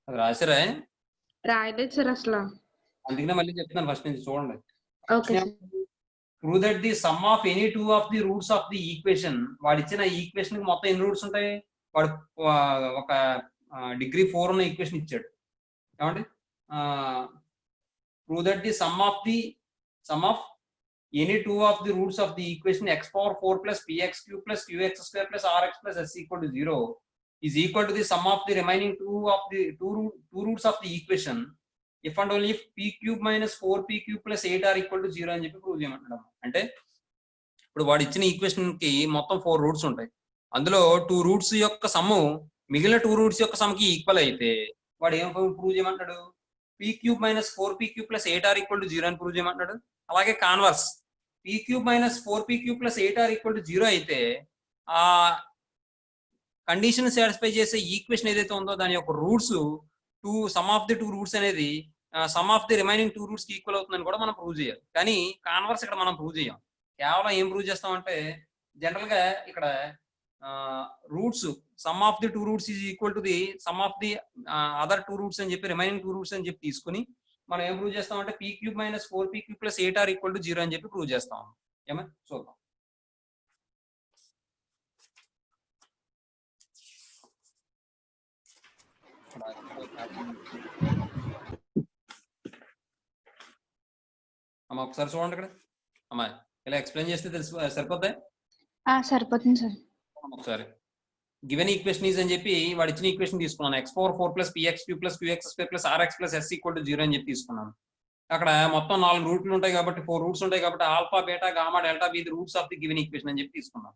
అది రాసారా? రాయలేదు సార్ అసలు. అందుకనే మళ్ళీ చెప్తున్నాను ఫస్ట్ నుంచి చూడండి. Okay sir. Prove that the sum of any two of the roots of the equation. వాడు ఇచ్చిన ఈక్వేషన్ కి మొత్తం ఎన్ని రూట్స్ ఉంటాయి? వాడు ఒక డిగ్రీ 4 ఉన్న ఈక్వేషన్ ఇచ్చాడు. ఏమండి? Prove that the sum of any two of the roots of the equation x power 4 plus px cube plus qx square plus rx plus s equal to 0 is equal to the sum of the remaining two roots of the equation if and only if p cube minus 4p cube plus 8 are equal to 0 అని చెప్పి prove చేయమంటాడు. అంటే ఇప్పుడు వాడు ఇచ్చిన equation కి మొత్తం 4 roots ఉంటాయి. అందులో 2 రూట్స్ యొక్క సమ్ము మిగిలిన 2 రూట్స్ యొక్క సమ్కి ఈక్వల్ అయితే వాడు ఏం prove చేయమంటాడు? p cube minus 4p cube plus 8 are equal to 0 అని ప్రూవ్ చేయమంటాడు. అలాగే converse p cube minus 4p cube plus 8 are equal to 0 అయితే ఆ కండిషన్ సాటిస్ఫై చేసే ఈక్వేషన్ ఏదైతే ఉందో దాని యొక్క roots sum of the 2 roots అనేది sum of the remaining 2 roots కి ఈక్వల్ అవుతుందని కూడా మనం ప్రూవ్ చేయాలి. కానీ కాన్వర్స్ ఇక్కడ మనం ప్రూవ్ చేయం. కేవలం ఏం ప్రూవ్ చేస్తామంటే జనరల్ గా ఇక్కడ roots sum of the 2 roots is equal to the sum of the other 2 roots అని చెప్పి రిమైనింగ్ 2 రూట్స్ అని చెప్పి తీసుకుని మనం ఏం ప్రూవ్ చేస్తామంటే p cube minus 4p cube plus 8 are equal to 0 అని చెప్పి ప్రూవ్ చేస్తాం. ఏమో చూద్దాం. అమ్మ ఒకసారి చూడండి ఇక్కడ. అమ్మా ఇలా ఎక్స్ప్లెయిన్ చేస్తే తెలుసు సరిపోద్దా? సరిపోతుంది సార్. ఒకసారి గివెన్ ఈక్వేషన్ ఈజ్ అని చెప్పి వాడు ఇచ్చిన ఈక్వేషన్ తీసుకున్నాను. x power 4 plus px cube plus qx square plus rx plus s equal to 0 అని చెప్పి తీసుకున్నాను. అక్కడ మొత్తం 4 రూట్లు ఉంటాయి కాబట్టి 4 రూట్స్ ఉంటాయి కాబట్టి alpha beta gamma delta be the roots of the given equation అని చెప్పి తీసుకున్నాం.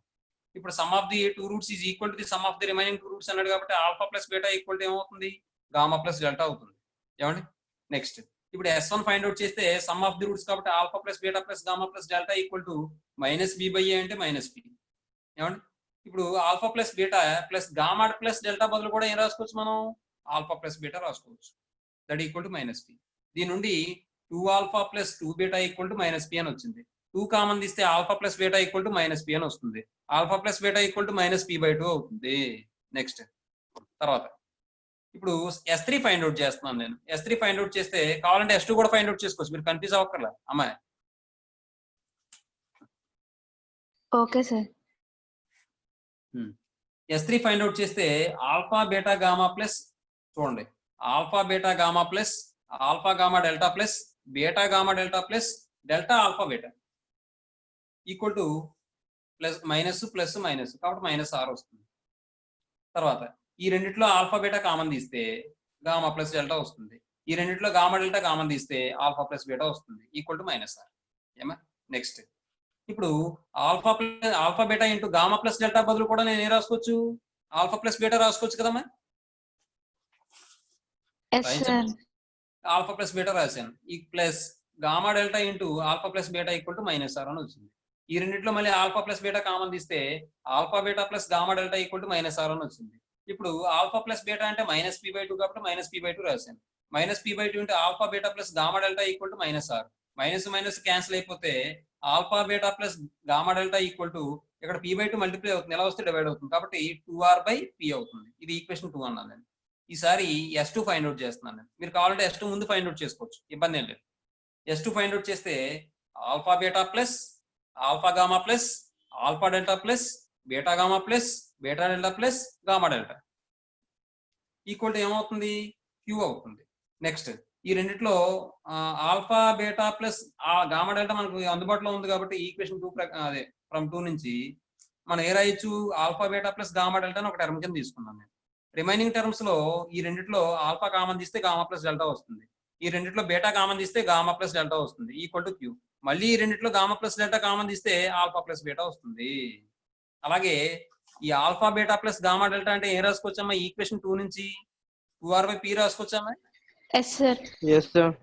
ఇప్పుడు sum of the 2 roots is equal to the sum of the remaining 2 roots అన్నాడు కాబట్టి alpha plus beta equal to ఏమవుతుంది? గామా ప్లస్ డెల్టా అవుతుంది. ఏమండి? Next ఇప్పుడు S1 ఫైండ్ అవుట్ చేస్తే సమ్ ఆఫ్ ది రూట్స్ కాబట్టి alpha plus beta plus gamma plus delta equal to minus b by ఏ అంటే minus b. ఏమండి? ఇప్పుడు alpha plus beta plus gamma plus delta బదులు కూడా ఏం రాసుకోవచ్చు మనం? ఆల్ఫా ప్లస్ బీటా రాసుకోవచ్చు. That equal to minus b. దీని నుండి 2 alpha plus 2 beta equal to minus b అని వచ్చింది. 2 కామన్ తీస్తే alpha plus beta equal to minus b అని వస్తుంది. Alpha plus beta equal to minus b by 2 అవుతుంది. Next తర్వాత ఇప్పుడు S3 ఫైండ్ అవుట్ చేస్తున్నాను నేను. S3 ఫైండ్ అవుట్ చేస్తే కావాలంటే S2 కూడా ఫైండ్ అవుట్ చేసుకోవచ్చు. మీరు కన్ఫ్యూజ్ అవ్వక్కర్లా అమ్మాయి. Okay sir. S3 find out చేస్తే ఆల్ఫా బీటా గామా ప్లస్ చూడండి alpha beta gamma plus alpha gamma delta plus beta gamma delta plus delta alpha beta equal to plus minus plus minus కాబట్టి minus are వస్తుంది. తర్వాత ఈ రెండిట్లో alpha beta common తీస్తే gamma plus delta వస్తుంది. ఈ రెండిట్లో గామా డెల్టా కామన్ తీస్తే ఆల్ఫా ప్లస్ బీటా వస్తుంది ఈక్వల్ టు మైనస్ ఆర్. ఏమా నెక్స్ట్ ఇప్పుడు alpha beta into gamma plus delta బదులు కూడా నేను ఏం రాసుకోవచ్చు? ఆల్ఫా ప్లస్ బీటా రాసుకోవచ్చు కదమ్మా. ఆల్ఫా ప్లస్ బీటా రాశాను. ఈ plus gamma delta into alpha plus beta equal to minus r అని వచ్చింది. ఈ రెండిట్లో మళ్ళీ ఆల్ఫా ప్లస్ బీటా కామన్ తీస్తే alpha beta plus gamma delta equal to minus r అని వచ్చింది. ఇప్పుడు ఆల్ఫా ప్లస్ బీటా అంటే మైనస్ పి బై 2 కాబట్టి మైనస్ పి బై 2 రాశాను. మైనస్ పి బై 2 అంటే alpha beta plus gamma delta equal to minus R. Minus minus cancel అయిపోతే alpha beta plus gamma delta equal to ఇక్కడ P by 2 multiply అవుతుంది. ఎలా వస్తే divide అవుతుంది కాబట్టి 2r బై పి అవుతుంది. ఇది ఈక్వేషన్ 2 అన్నాను నేను. ఈసారి S2 ఫైండ్ అవుట్ చేస్తున్నాను నేను. మీరు కావాలంటే S2 ముందు ఫైండ్ అవుట్ చేసుకోవచ్చు, ఇబ్బంది ఏం లేదు. S2 ఫైండ్ అవుట్ చేస్తే alpha beta plus alpha gamma plus alpha delta plus beta gamma plus beta delta plus gamma delta equal to ఏమవుతుంది? Q అవుతుంది. నెక్స్ట్ ఈ రెండిట్లో alpha beta plus gamma delta మనకు అందుబాటులో ఉంది కాబట్టి ఈక్వేషన్ 2 అదే ఫ్రమ్ 2 నుంచి మనం ఏ రాయొచ్చు? Alpha beta plus gamma delta అని ఒక టర్మ్ కింద తీసుకున్నాను నేను. రిమైనింగ్ టర్మ్స్ లో ఈ రెండిట్లో ఆల్ఫా కామన్ తీస్తే గామా ప్లస్ డెల్టా వస్తుంది. ఈ రెండిట్లో బీటా కామన్ తీస్తే గామా ప్లస్ డెల్టా వస్తుంది ఈక్వల్ టు Q. మళ్ళీ ఈ రెండిట్లో గామా ప్లస్ డెల్టా కామన్ తీస్తే ఆల్ఫా ప్లస్ బీటా వస్తుంది. అలాగే ఈ alpha beta plus gamma delta అంటే ఏం రాసుకోవచ్చమ్మా? ఈక్వేషన్ 2 నుంచి 2r బై p రాసుకోవచ్చమ్మా? Yes sir. Yes sir.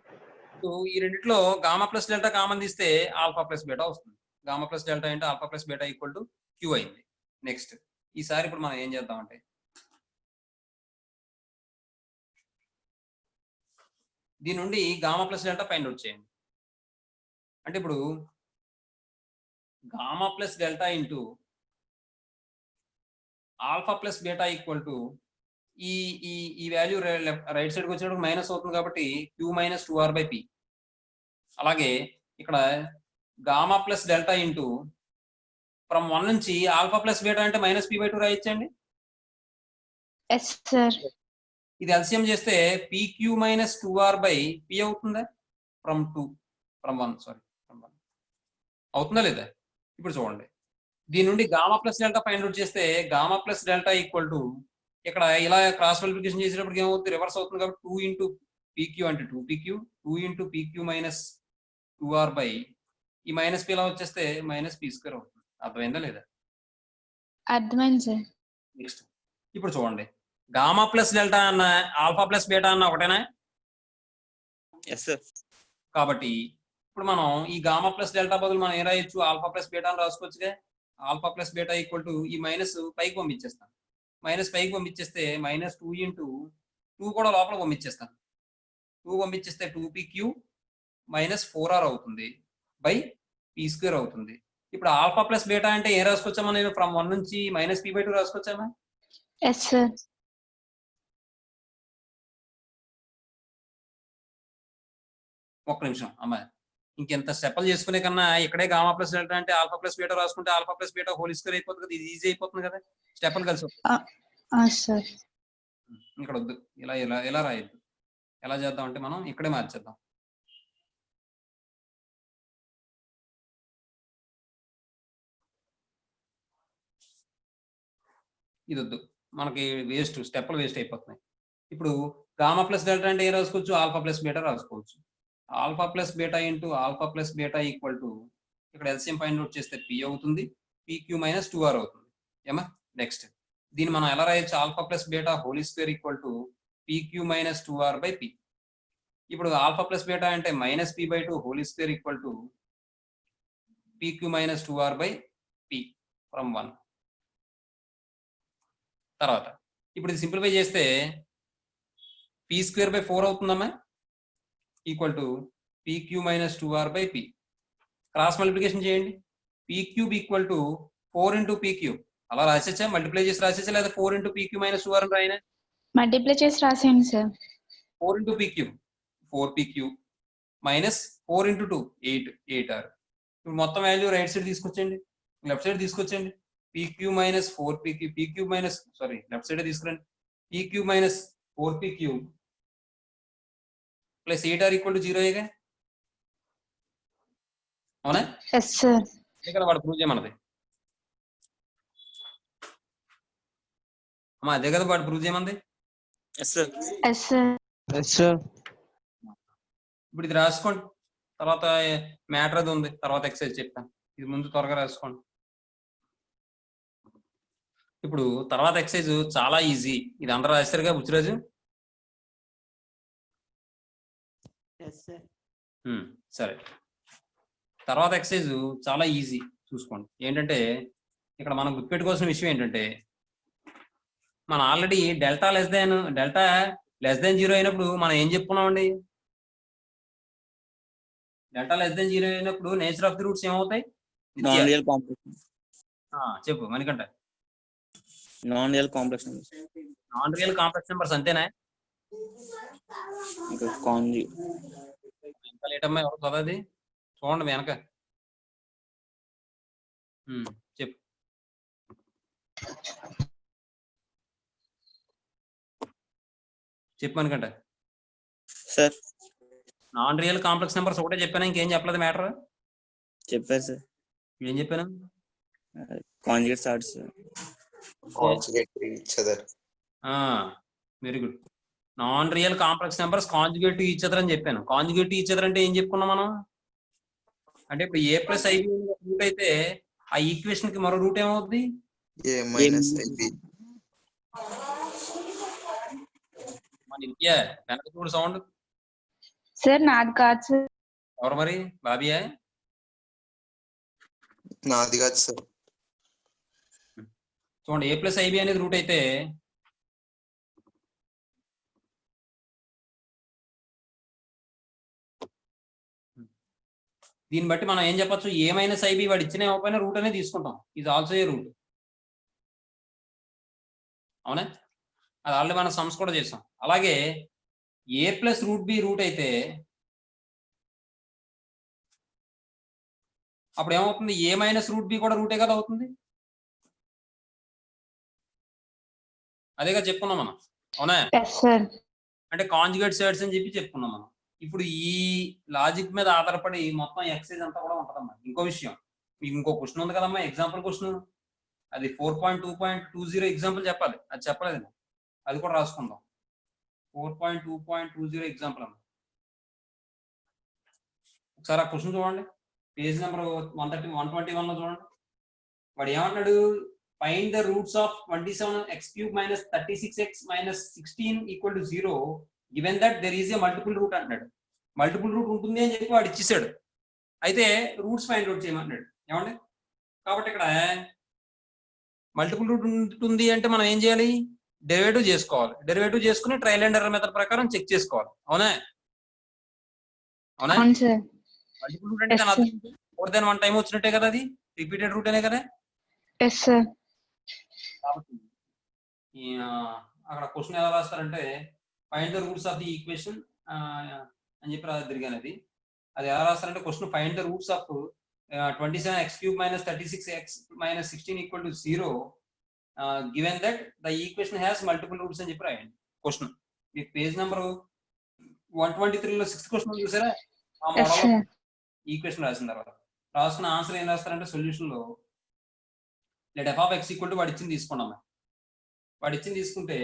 ఈ రెండిట్లో గామా ప్లస్ డెల్టా కామన్ తీస్తే ఆల్ఫా ప్లస్ బీటా వస్తుంది. గామా ప్లస్ డెల్టా అంటే alpha plus beta equal to Q అయింది. నెక్స్ట్ ఈసారి ఇప్పుడు మనం ఏం చేద్దామంటే దీని నుండి gamma plus delta find out చేయండి. అంటే ఇప్పుడు gamma plus delta into alpha plus beta equal to ఈ ఈ ఈ వాల్యూ రైట్ సైడ్కి వచ్చినప్పుడు మైనస్ అవుతుంది కాబట్టి queue minus 2r by P. అలాగే ఇక్కడ gamma plus delta into from 1 నుంచి ఆల్ఫా ప్లస్ బీటా అంటే మైనస్ పి బై 2 రాయొచ్చండి. Yes sir. ఇది ఎల్సిఎం చేస్తే PQ minus 2r by P అవుతుందా? ఫ్రమ్ 1 అవుతుందా లేదా? ఇప్పుడు చూడండి, దీని నుండి gamma plus delta find out చేస్తే gamma plus delta equal to ఇక్కడ ఇలా క్రాస్ మల్టిప్లికేషన్ చేసేటప్పుడు ఏమవుతుంది? రివర్స్ అవుతుంది కాబట్టి 2 ఇంటూ పీక్యూ అంటే 2pq, 2 into PQ minus 2r by ఈ మైనస్ పి ఇలా వచ్చేస్తే మైనస్ పి స్క్వేర్ అవుతుంది. అర్థమైందా లేదా? అర్థమైంది సార్. నెక్స్ట్ ఇప్పుడు చూడండి, గామా ప్లస్ డెల్టా అన్న ఆల్ఫా ప్లస్ బీటా అన్న ఒకటేనా? Yes sir. కాబట్టి ఇప్పుడు మనం ఈ గామా ప్లస్ డెల్టా బదులు మనం ఏం రాయొచ్చు? ఆల్ఫా ప్లస్ బీటా అని రాసుకోవచ్చుగా. Alpha plus beta equal to ఈ మైనస్ పైకి పంపించేస్తాను. మైనస్ పైకి పంపించేస్తే మైనస్ 2 ఇంటూ 2 కూడా లోపల పంపించేస్తాను. 2 పంపించేస్తే 2pq మైనస్ 4r అవుతుంది బై పీ స్క్వేర్ అవుతుంది. ఇప్పుడు ఆల్ఫా ప్లస్ బీటా అంటే ఏం రాసుకోవచ్చామా? నేను ఫ్రమ్ 1 నుంచి మైనస్ పీ బై 2 రాసుకోవచ్చామా? Yes sir. ఒక్క నిమిషం అమ్మా, ఇంకెంత స్టెప్లు చేసుకునే కన్నా ఇక్కడే గామా ప్లస్ డెల్టా అంటే ఆల్ఫా ప్లస్ బీటా రాసుకుంటే alpha plus beta whole square అయిపోతుంది కదా. ఇది ఈజీ అయిపోతుంది కదా, స్టెప్లు కలిసి సార్. ఇక్కడ వద్దు, ఇలా ఇలా ఎలా రాయొద్దు. ఎలా చేద్దాం అంటే మనం ఇక్కడే మార్చేద్దాం. ఇది వద్దు, మనకి వేస్ట్, స్టెప్లు వేస్ట్ అయిపోతున్నాయి. ఇప్పుడు గామా ప్లస్ డెల్టా అంటే ఏం రాసుకోవచ్చు? ఆల్ఫా ప్లస్ బీటా రాసుకోవచ్చు. Alpha plus beta into alpha plus beta equal to ఇక్కడ ఎల్సిఎం ఫైండ్ అవుట్ చేస్తే పి అవుతుంది, పీక్యూ మైనస్ 2r అవుతుంది. ఏమా? నెక్స్ట్ దీన్ని మనం ఎలా రాయొచ్చు? Alpha plus beta whole square equal to PQ minus 2r by P. ఇప్పుడు ఆల్ఫా ప్లస్ బీటా అంటే minus P by 2 whole square equal to PQ minus 2r by P from 1. తర్వాత ఇప్పుడు ఇది సింప్లిఫై చేస్తే పీ స్క్వేర్ బై 4 అవుతుందమ్మా, equal to PQ minus 2r by P. Cross multiplication చేయండి. P cube equal to 4 into P cube అలా రాసేచ్చా? Multiply చేసి రాసేచ్చా లేదా 4 ఇంటూ పీక్యూ మైనస్ 2r అని రాయినా? మల్టిప్లై చేసి రాసేయండి sir. 4 into P cube 4pq minus 4 into 2 8r. ఇప్పుడు మొత్తం వాల్యూ రైట్ సైడ్ తీసుకొచ్చండి, లెఫ్ట్ సైడ్ తీసుకొచ్చండి. pq minus 4pq, pq minus sorry left side తీసుకురండి. pq minus 4pq plus 8r equal to 0 ఏగా, అవునా? Yes sir. ఇక్కడ వాడు ప్రూవ్ చేయమన్నది అమ్మా, అదే కదా వాడు ప్రూవ్ చేయమంది. Yes sir. Yes sir. Yes sir. ఇప్పుడు ఇది రాసుకోండి, తర్వాత మ్యాటర్ అది ఉంది, తర్వాత ఎక్సర్సైజ్ చెప్తాను. ఇది ముందు త్వరగా రాసుకోండి. ఇప్పుడు తర్వాత ఎక్సర్సైజ్ చాలా ఈజీ. ఇది అందరూ రాస్తారుగా బుచ్చిరాజు? సరే, తర్వాత ఎక్సర్సైజ్ చాలా ఈజీ, చూసుకోండి. ఏంటంటే ఇక్కడ మనం గుర్తుపెట్టుకోవాల్సిన విషయం ఏంటంటే మనం ఆల్రెడీ డెల్టా లెస్ దాన్ 0 అయినప్పుడు మనం ఏం చెప్పుకున్నామండి? డెల్టా లెస్ దాన్ 0 అయినప్పుడు నేచర్ ఆఫ్ ది రూట్స్ ఏమవుతాయి? Non real complex. చెప్పు Manikanta. Non real complex numbers. Non real complex numbers అంతేనా? ఇంకా కాంజి ఇంకా లేటమ్మా, ఎవరు చదవది? చూడండి వెనక. చెప్పు. చెప్పు Manikanta. Sir non real complex numbers ఒకటే చెప్పాను, ఇంకేం చెప్పలేదు మ్యాటర్. చెప్పారు సార్. ఏం చెప్పాను? Conjugate sorts. Very good. Non real complex numbers conjugate to each other అని చెప్పాను. కాంజుగేట్ టు ఈచ్ అదర్ అంటే ఏం చెప్పుకున్నాం మనం? అంటే ఇప్పుడు ఏ ప్లస్ ఐబి రూట్ అయితే ఆ ఈక్వేషన్ కి మరో రూట్ ఏమవుద్ది? ఏ మైనస్ ఐబి. మన ఇండియా వెనక చూడు సౌండ్. సార్ నాది కాదు సార్. ఎవరు మరి? బాబియా? నాది కాదు సార్. చూడండి, ఏ ప్లస్ ఐబి అనేది రూట్ అయితే దీన్ని బట్టి మనం ఏం చెప్పొచ్చు? ఏ మైనస్ ఐబి వాడు ఇచ్చిన ఇవ్వకపోయినా రూట్ అనేది తీసుకుంటాం. ఇది ఆల్సో ఏ రూట్, అవునా? అది ఆల్రెడీ మనం సమ్స్ కూడా చేసాం. అలాగే ఏ ప్లస్ రూట్ బి రూట్ అయితే అప్పుడు ఏమవుతుంది? ఏ మైనస్ రూట్ బి కూడా రూటే కదా అవుతుంది. అదేగా చెప్పుకున్నాం మనం, అవునా? Yes sir. అంటే కాంజుగేట్ సైడ్స్ అని చెప్పి చెప్పుకున్నాం మనం. ఇప్పుడు ఈ లాజిక్ మీద ఆధారపడి మొత్తం ఎక్సైజ్ అంతా కూడా ఉంటుందమ్మా. ఇంకో విషయం, మీకు ఇంకో క్వశ్చన్ ఉంది కదమ్మా, ఎగ్జాంపుల్ క్వశ్చన్, అది 4.2.20 ఎగ్జాంపుల్ చెప్పాలి. అది చెప్పలేదు, అది కూడా రాసుకుందాం. 4.2.20 ఎగ్జాంపుల్ అమ్మా. ఒకసారి ఆ క్వశ్చన్ చూడండి, పేజ్ నెంబర్ 121 లో చూడండి. వాడు ఏమన్నాడు? Find the roots of 27x³ minus 36x minus 16 equal to 0 given that there is a multiple root అంటున్నాడు. మల్టిపుల్ రూట్ ఉంటుంది అని చెప్పి వాడు ఇచ్చేసాడు. అయితే రూట్స్ ఫైండ్ అవుట్ చేయమన్నాడు. ఏమండి? కాబట్టి ఇక్కడ మల్టిపుల్ రూట్ ఉంటుంది అంటే మనం ఏం చేయాలి? డెరివేటివ్ చేసుకోవాలి. డెరివేటివ్ చేసుకుని ట్రయల్ అండ్ ఎర్రర్ మెథడ్ ప్రకారం చెక్ చేసుకోవాలి. అవునా? అవునా? అవును సార్. మల్టిపుల్ రూట్ అంటే మోర్ దెన్ వన్ టైం వచ్చినట్టే కదా, అది రిపీటెడ్ రూట్ అనే కదా. Yes sir. కాబట్టి అక్కడ క్వశ్చన్ ఎలా రాస్తారంటే find the roots of the equation అని చెప్పి తిరిగాను. అది ఎలా రాస్తారంటే question find the roots of 27x³ minus 36x minus 16 equal to 0 given that the equation has multiple roots అని చెప్పి రాయండి. క్వశ్చన్ మీకు పేజ్ నెంబర్ 123లో 6th క్వశ్చన్ చూసారా? ఆ మోడల్ ఈక్వేషన్ రాసిన తర్వాత రాసుకున్న ఆన్సర్ ఏం రాస్తారంటే సొల్యూషన్ లో let f of x equal to వాడు ఇచ్చింది తీసుకున్నాం. వాడు ఇచ్చింది తీసుకుంటే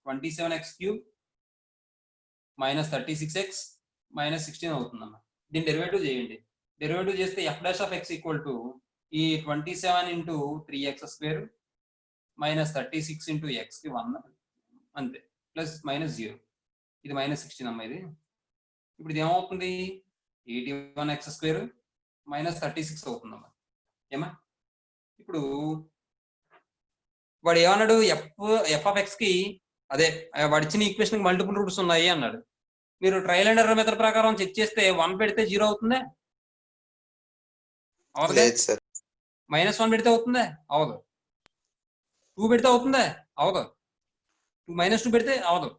27x³ మైనస్ 36x మైనస్ 16 అవుతుందమ్మా. దీన్ని డెరివేటివ్ చేయండి. డెరివేటివ్ చేస్తే f dash of x equal to ఈ 27 into 3x² minus 36 into x కి 1 అంతే, ప్లస్ మైనస్ 0. ఇది మైనస్ 16 అమ్మా. ఇది ఇప్పుడు ఇది ఏమవుతుంది? 81x² మైనస్ 36 అవుతుందమ్మా. ఏమా? ఇప్పుడు వాడు ఏమన్నాడు? ఎఫ్ ఆఫ్ ఎక్స్ కి అదే వాడు ఇచ్చిన ఈక్వేషన్ కి మల్టిపుల్ రూట్స్ ఉన్నాయి అన్నాడు. మీరు ట్రయల్ అండ్ ఎర్రర్ మెథడ్ ప్రకారం చెక్ చేస్తే 1 పెడితే 0 అవుతుందా? అవుతుందా? -1 పెడితే అవుతుందా? అవదు. 2 పెడితే అవుతుందా? అవదు. -2 పెడితే అవదు.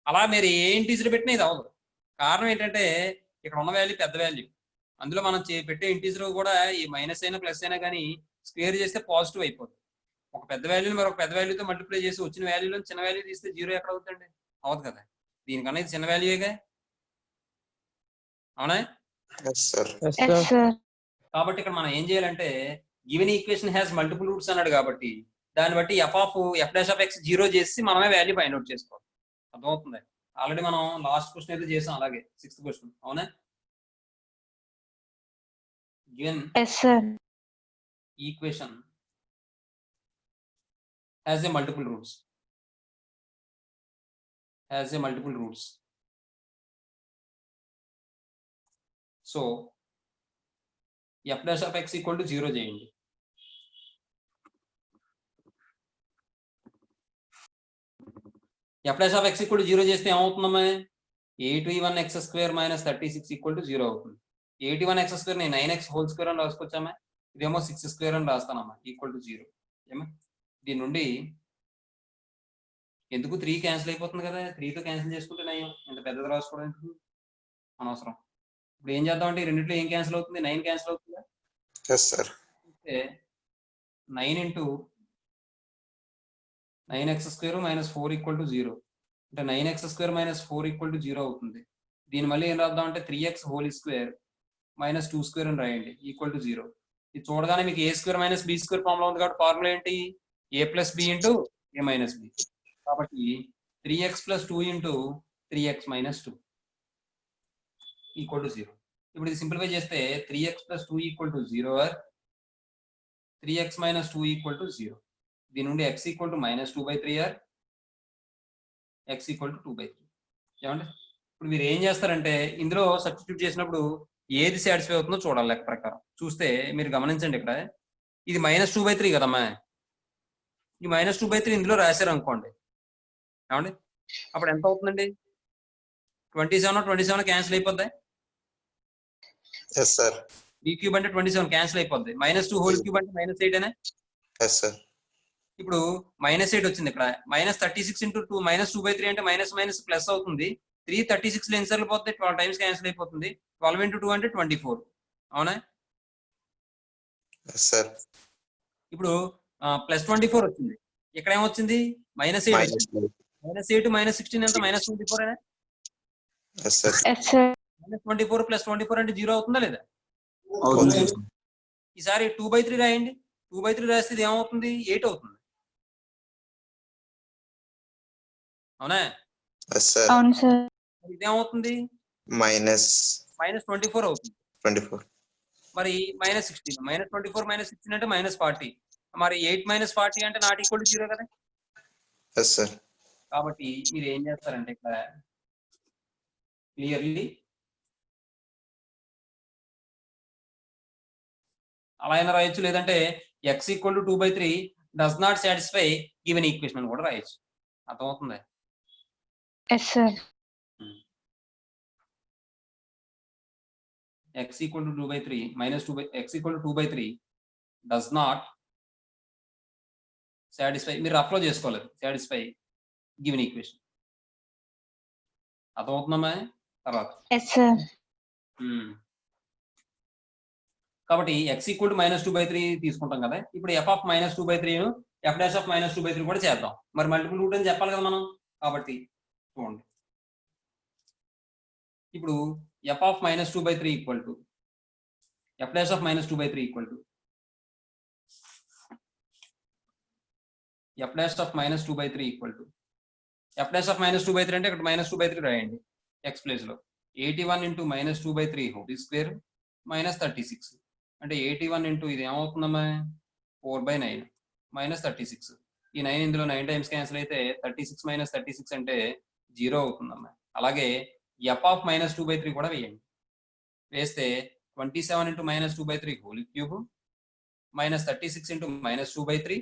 అలా మీరు ఏ ఇంటీజర్ పెట్టినా ఇది అవదు. కారణం ఏంటంటే ఇక్కడ ఉన్న వాల్యూ పెద్ద వాల్యూ. అందులో మనం పెట్టే ఇంటీజర్ కూడా ఈ మైనస్ అయినా ప్లస్ అయినా కానీ స్క్వేర్ చేస్తే పాజిటివ్ అయిపోతుంది. ఒక పెద్ద వాల్యూని మరొక పెద్ద వాల్యూతో మల్టిప్లై చేసి వచ్చిన వాల్యూలో చిన్న వాల్యూ తీస్తే 0 ఎక్కడ అవుతుందండి? అవదు కదా. దీనికన్నా ఇది చిన్న వాల్యూగా, అవునా? కాబట్టి ఇక్కడ మనం ఏం చేయాలంటే given equation has multiple roots అన్నాడు కాబట్టి దాన్ని బట్టి ఎఫ్ డాష్ ఆఫ్ ఎక్స్ 0 చేసి మనమే వాల్యూ ఫైండ్ అవుట్ చేసుకోవాలి. అర్థమవుతుంది? ఆల్రెడీ మనం లాస్ట్ క్వశ్చన్ అయితే చేసాం, అలాగే 6th క్వశ్చన్. అవునా? Given equation has a multiple roots. So f dash of x equal to 0 చేయండి. f dash of x equal to 0 చేస్తే ఏమవుతుందమ్మా? 81x² మైనస్ 36 ఈక్వల్ టు 0 అవుతుంది. 81x² ని 9x² అని రాసుకొచ్చామా? ఇదేమో 6² అని రాస్తానమ్మా, ఈక్వల్ టు 0. ఏమా? దీని నుండి ఎందుకు 3 క్యాన్సిల్ అయిపోతుంది కదా, 3తో క్యాన్సిల్ చేసుకుంటే నయం. ఇంత పెద్దది రాసుకోవడం ఎందుకు, అనవసరం. ఇప్పుడు ఏం చేద్దాం అంటే ఈ రెండిట్లో ఏం క్యాన్సిల్ అవుతుంది? 9 క్యాన్సిల్ అవుతుందా? 9 into 9x² minus 4 equal to 0 అంటే 9x² మైనస్ 4 ఈక్వల్ టు 0 అవుతుంది. దీని మళ్ళీ ఏం రాద్దాం అంటే 3x² మైనస్ 2² అని రాయండి, ఈక్వల్ టు 0. ఇది చూడగానే మీకు a² మైనస్ b² ఫార్ములా ఉంది కాబట్టి ఫార్ములా ఏంటి? a plus b into a minus b. కాబట్టి 3x plus 2 into 3x minus 2 equal to 0. ఇప్పుడు ఇది సింప్లిఫై చేస్తే 3x plus 2 equal to 0 or 3x minus 2 equal to 0. దీని నుండి x equal to minus 2/3 or x equal to 2/3. ఏమండి? ఇప్పుడు మీరు ఏం చేస్తారంటే ఇందులో సబ్స్టిట్యూట్ చేసినప్పుడు ఏది సాటిస్ఫై అవుతుందో చూడాలి. లెక్క ప్రకారం చూస్తే మీరు గమనించండి, ఇక్కడ ఇది -2/3 కదమ్మా. ఈ -2/3 ఇందులో రాశారు అనుకోండి, ఏమండి? అప్పుడు ఎంత అవుతుందండి? 27 క్యాన్సిల్ అయిపోద్ది. b³ అంటే 27 క్యాన్సిల్ అయిపోద్ది. -2 హోల్ క్యూబ్ అంటే -8 అనే. ఇప్పుడు -8 వచ్చింది ఇక్కడ. -36 ఇంటూ 2 -2/3 అంటే మైనస్ మైనస్ ప్లస్ అవుతుంది. 336 ఎన్నిసార్లు పోతుంది? 12 టైమ్స్ క్యాన్సిల్ అయిపోతుంది. 12 ఇంటూ 2 అంటే 24. అవునా? సార్ ఇప్పుడు +24 వచ్చింది. ఇక్కడ ఏమొచ్చింది? -8 వచ్చింది. -8 -16 ఎంత? -24 అయినా? Sir yes sir. -24 + 24 అంటే 0 అవుతుందా లేదా? అవుతుంది ఈసారి 2/3 రాయండి. 2/3 రాస్తే ఇది ఏమవుతుంది? 8 అవుతుంది. అవునా? సార్ అవును సార్. ఇదేమవుతుంది? -24 అవుతుంది. -24 మరి -16 -24 -16 అంటే -40. మరి 8 - 40 అంటే నాట్ ఈక్వల్ టు 0 కదా. సార్ కాబట్టి మీరు ఏం చేస్తారంటే ఇక్కడ క్లియర్లీ అలా అయినా రాయొచ్చు, లేదంటే x = 2/3 does not satisfy given equation అని కూడా రాయొచ్చు. అర్థమవుతుంది? Yes sir. x = 2/3 x = 2/3 does not satisfy. మీరు రఫ్లో చేసుకోవాలి. Satisfy given equation. అర్థమవుతుందమ్మా? తర్వాత ఎస్ సార్. కాబట్టి x = -2/3 తీసుకుంటాం కదా. ఇప్పుడు f of -2/3 ను f dash of -2/3 కూడా చేద్దాం. మరి మల్టిపుల్ రూట్ అని చెప్పాలి కదా మనం. కాబట్టి చూడండి, ఇప్పుడు f of -2/3 equal to f dash of -2/3 equal to f dash of -2/3 equal to f dash of -2/3 అంటే ఇక్కడ -2/3 రాయండి x ప్లేస్ లో. 81 × -2/3 హోల్ స్క్వేర్ -36 అంటే 81 ఇంటూ ఇది ఏమవుతుందమ్మా? 4/9 -36. ఈ 9 ఇందులో 9 టైమ్స్ క్యాన్సిల్ అయితే 36 - 36 అంటే 0 అవుతుందమ్మా. అలాగే f of -2/3 కూడా వేయండి. వేస్తే 27 × -2/3 హోల్ క్యూబ్ -36 × -2/3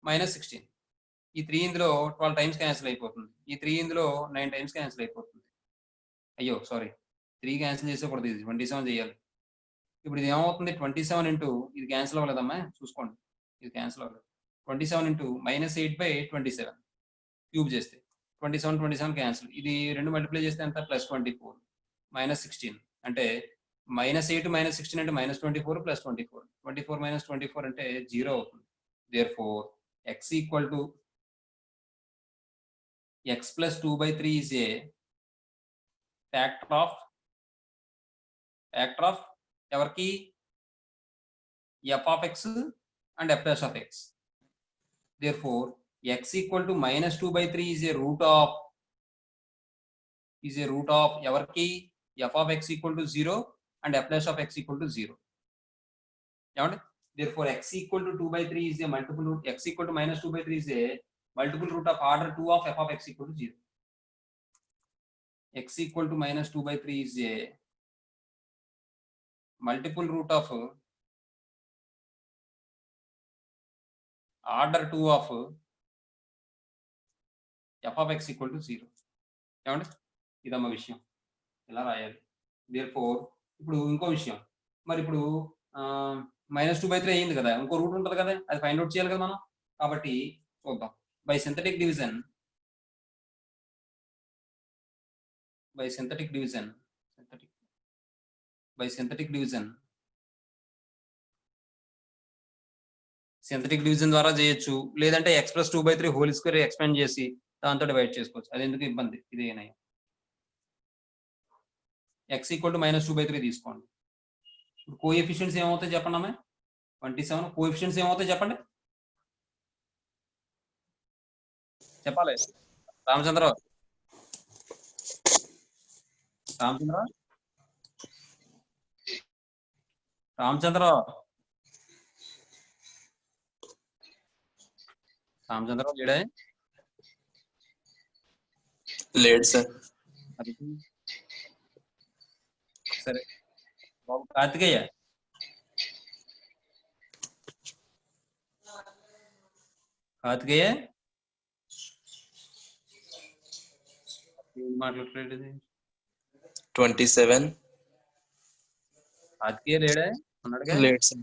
-16. ఈ 3 ఇందులో 12 టైమ్స్ క్యాన్సిల్ అయిపోతుంది. ఈ 3 ఇందులో 9 టైమ్స్ క్యాన్సిల్ అయిపోతుంది. అయ్యో సారీ, 3 క్యాన్సిల్ చేసేకూడదు, ఇది 27 చేయాలి. ఇప్పుడు ఇది ఏమవుతుంది? 27 ఇంటూ ఇది క్యాన్సిల్ అవ్వలేదమ్మా, చూసుకోండి, ఇది క్యాన్సిల్ అవ్వలేదు. 27 ఇంటూ -8/27 క్యూబ్ చేస్తే 27 క్యాన్సిల్. ఇది 2 మల్టిప్లై చేస్తే ఎంత? +24 -16 అంటే -8 -16 అంటే -24 +24. 24 - 24 అంటే 0 అవుతుంది. Therefore x = x + 2/3 is a factor of ఎవరికి? f of x and f dash of x. Therefore x = -2/3 is a root of ఎవరికి? f of x = 0 and f dash of x = 0. ఏమండి? Therefore x = 2/3 is a multiple root. x = -2/3 is a multiple root of order 2 of f of x = 0. x = -2/3 is a multiple root of order 2 of f of x = 0. ఏమండి? ఇదమ్మ విషయం, ఇలా రాయాలి. Therefore ఇప్పుడు ఇంకో విషయం, మరి ఇప్పుడు -2/3 అయ్యింది కదా, ఇంకో రూట్ ఉంటుంది కదా, అది ఫైండ్ అవుట్ చేయాలి కదా మనం. కాబట్టి చూద్దాం. బై సింథటిక్ డివిజన్ ద్వారా చేయొచ్చు, లేదంటే x + 2/3 హోల్ స్క్వేర్ ఎక్స్పాండ్ చేసి దాంతో డివైడ్ చేసుకోవచ్చు. అది ఎందుకు ఇబ్బంది, ఇది ఏనయ్య. x = -2/3 తీసుకోండి. ఇప్పుడు కోఎఫిషియెంట్స్ ఏమవుతాయి చెప్పండి అమ్మాయి? 27 కోఎఫిషియెంట్స్ ఏమవుతాయి చెప్పండి, చెప్పాలి. రామచంద్రరావు లేడే? లేడు సార్. అది సరే బాబు. కార్తికేయ మాట్లాడలేదు. 27 కార్తికేయ లేడే? ఉన్నాడుగా? లేడు సార్.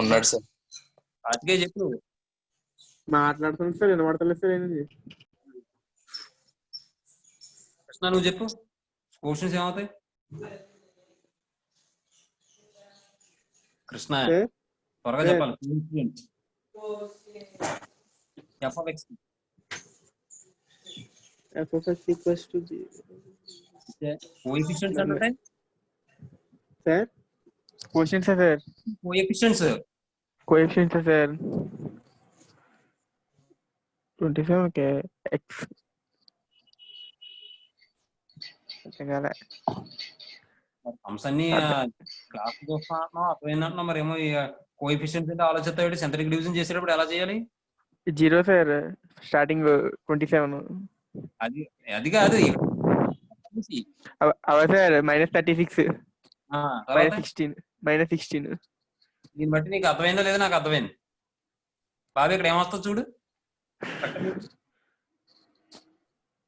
ఉన్నాడు సార్. కార్తికేయ చెప్పు. మాట్లాడుతున్నాను సార్, వినబడతలేదు సార్ ఏంటి? కృష్ణ నువ్వు చెప్పు క్వశ్చన్స్ ఏమవుతాయి కృష్ణ సార్ త్వరగా సార్. చెప్పాలి F of X f of x equals to 0. Coefficients అంటే sir questions sir, coefficients coefficients sir 27 okay x terms అన్ని క్లాస్ చూస్తున్నావు అర్థమైందంటున్నా మరి ఏమో కోఎఫిషియెంట్స్ అంటే ఆలోచిస్తాడు సెంట్రిక్ డివిజన్ చేసేటప్పుడు ఎలా చేయాలి 0 సార్ స్టార్టింగ్ 27 అది అది కాదు అవ సార్ -36 తర్వాత -16 దీన్ని బట్టి నీకు అర్థమైందో లేదో నాకు అర్థమైంది బాబు ఇక్కడ ఏమొస్తుంది చూడు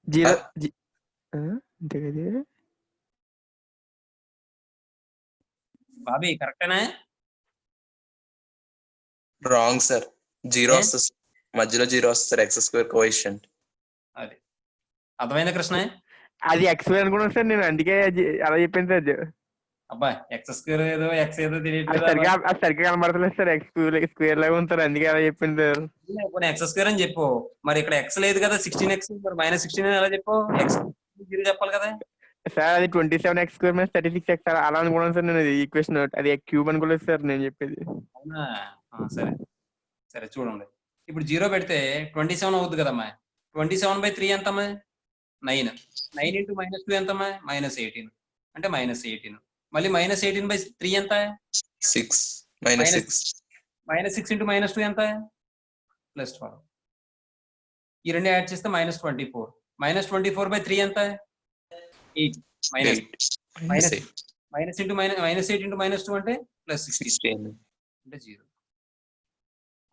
0 అంతే కదా బాబీ కరెక్టేనా రాంగ్ సార్. 0 వస్తుంది సార్. మధ్యలో 0 వస్తుంది సార్. X square coefficient. అది అర్థమైందా కృష్ణ అది ఎక్స్ అనుకున్నాను సార్ నేను, అందుకే అలా చెప్పాను సార్. అబ్బా ఎక్స్ స్క్వేర్ ఏదో ఎక్స్ ఏదో అది తెలియట్లేదు సరిగ్గా కనబడతలేదు సార్, ఎక్స్ స్క్వేర్ లాగా ఉంది సార్, అందుకే అలా చెప్పింది సార్. ఎక్స్ స్క్వేర్ అని చెప్పు మరి ఇక్కడ ఎక్స్ లేదు కదా 16x మరి -16 ఎలా చెప్పు ఎక్స్ 0 చెప్పాలి కదా సార్ అది 27x స్క్వేర్ -36x అలా అనుకున్నాను సార్ నేను. ఈక్వేషన్ అది క్యూబ్ అనుకోలేదు సార్ నేను చెప్పేది. అవునా సరే సరే చూడండి ఇప్పుడు 0 పెడితే 27 అవుతుంది కదమ్మా. 27/3 ఎంతమ్మా 9. 9 × -2 ఎంతమ్మా -18 అంటే -18. మళ్ళీ -18/3 ఎంత 6 -6 -6 × -2 ఎంత +12. ఈ రెండు యాడ్ చేస్తే -24. -24/3 ఎంత 8 -8 -8 అంటే +16 అంటే 0.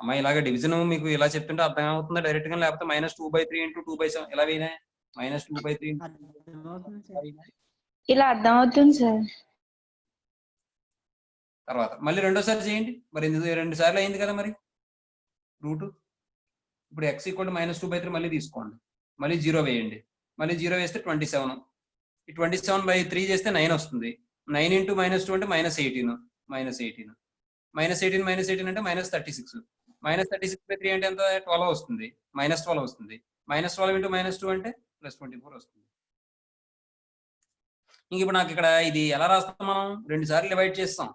అమ్మా ఇలాగ డివిజన్ మీకు ఇలా చెప్తుంటే అర్థం అవుతుందా డైరెక్ట్ గా, లేకపోతే -2/3 × 2/7 ఇలా వేయినా -2/3 ఇలా అర్థం అవుతుంది సార్. తర్వాత మళ్ళీ రెండోసారి చేయండి మరి 2 సార్లు అయింది కదా మరి రూట్. ఇప్పుడు x = -2/3 మళ్ళీ తీసుకోండి, మళ్ళీ 0 వేయండి, మళ్ళీ 0 వేస్తే 27. ఈ 27/3 చేస్తే 9 వస్తుంది. 9 × -2 అంటే -18 -18 అంటే -36. -36/3 అంటే ఎంత 12 వస్తుంది, -12 వస్తుంది. -12 × -2 అంటే +24 వస్తుంది. ఇంక ఇప్పుడు నాకు ఇక్కడ ఇది ఎలా రాస్తాం మనం 2 సార్లు డివైడ్ చేస్తాం.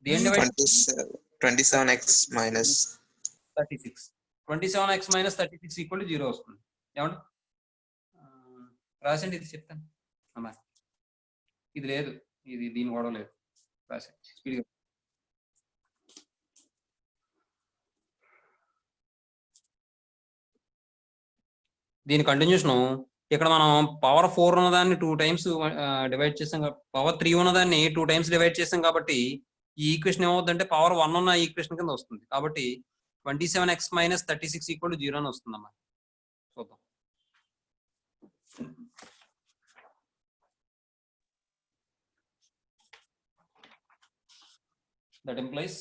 దేని డివైడ్ 27x minus 36. 27x - 36 = 0 వస్తుంది. ఏమండి రాసండి ఇది చెప్తాను అమ్మా. ఇది లేదు, ఇది దీని గొడవ లేదు, రాసండి స్పీడ్గా. దీని కంటిన్యూషన్ ఇక్కడ మనం పవర్ 4 ఉన్నదాన్ని 2 టైమ్స్ డివైడ్ చేసాం, పవర్ 3 ఉన్నదాన్ని 2 టైమ్స్ డివైడ్ చేసాం కాబట్టి ఈ ఈక్వేషన్ ఏమవుతుందంటే పవర్ 1 ఉన్న ఈక్వేషన్ కింద వస్తుంది. కాబట్టి 27x - 36 = 0 అని వస్తుందమ్మా. చూద్దాం. That implies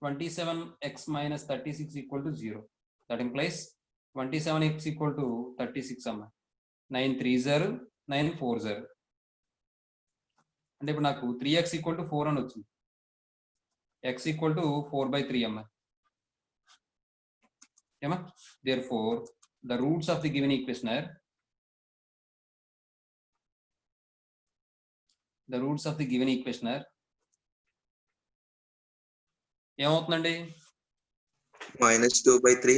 27x - 36 = 0. That implies 27x = 36 అమ్మా. 9 3s 9 4s అంటే ఇప్పుడు నాకు 3x = 4 అని వచ్చింది. x = 4/3 అమ్మా. ఏమా therefore the roots of the given equation are ఏమవుతుందండి -2/3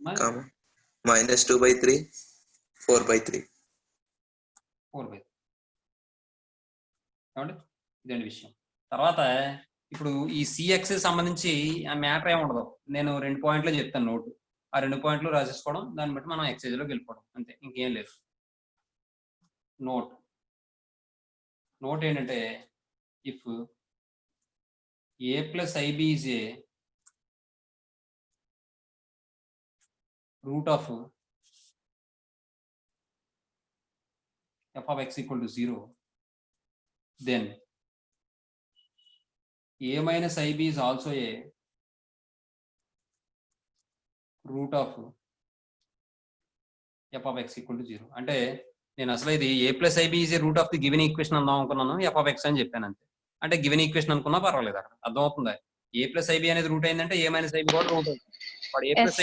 -2/3 4/3 ఏమండి ఇదండి విషయం. తర్వాత ఇప్పుడు ఈ సిఎక్స్ సంబంధించి ఆ మ్యాటర్ ఏమి ఉండదు, నేను 2 పాయింట్లు చెప్తాను నోటు, ఆ 2 పాయింట్లు రాసేసుకోవడం, దాన్ని బట్టి మనం ఎక్సైజ్ లోకి వెళ్ళిపోవడం అంతే, ఇంకేం లేదు. నోట్ ఏంటంటే if a + ib is a root of f of x = 0, then a - ib is also a root of F of X equal to 0. అంటే నేను అసలు ఇది A plus IB is root of the given equation అందాం అనుకున్నాను, F of X అని చెప్పాను అంతే. అంటే గివెన్ ఈక్వేషన్ అనుకున్నా పర్వాలేదు, అక్కడ అర్థమవుతుందా? ఏ ప్లస్ ఐబి అనేది రూట్ అయిందంటే ఏ మైనస్ ఐబి కూడా రూట్ అవుతుంది. వాడు a plus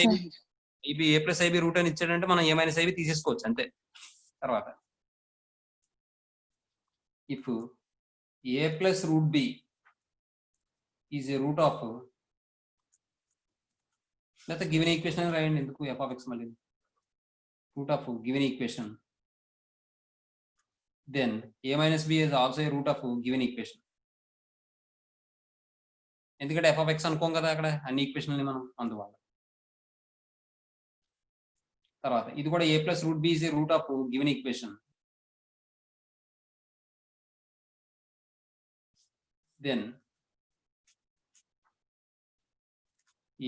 Yes, i b a plus i b root అని ఇచ్చాడంటే మనం ఏ మైనస్ ఐబి తీసేసుకోవచ్చు అంతే. తర్వాత if a plus root B is A root of, లేకపోతే గివెన్ ఈక్వేషన్ అని రాయండి, ఎందుకు ఎఫ్ ఆఫ్ ఎక్స్ మళ్ళీ root of given equation, then a minus b is also a root of given equation. ఎందుకంటే F of X అనుకోం కదా అక్కడ అన్ని ఈక్వేషన్లని మనం, అందువల్ల. తర్వాత ఇది కూడా A plus root B is A root of given equation, then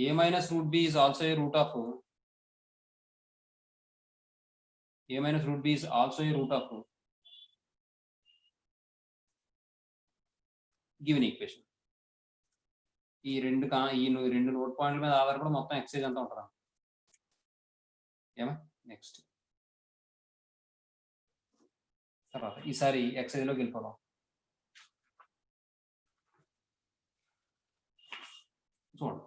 a minus root b is also a root of given equation. ఈ రెండు నోట్ పాయింట్ల మీద ఆధారపడి మొత్తం ఎక్సైజ్ అంతా ఉంటుందా? ఏమా నెక్స్ట్ తర్వాత ఈసారి ఎక్సైజ్ లోకి వెళ్ళిపోదాం. చూడండి,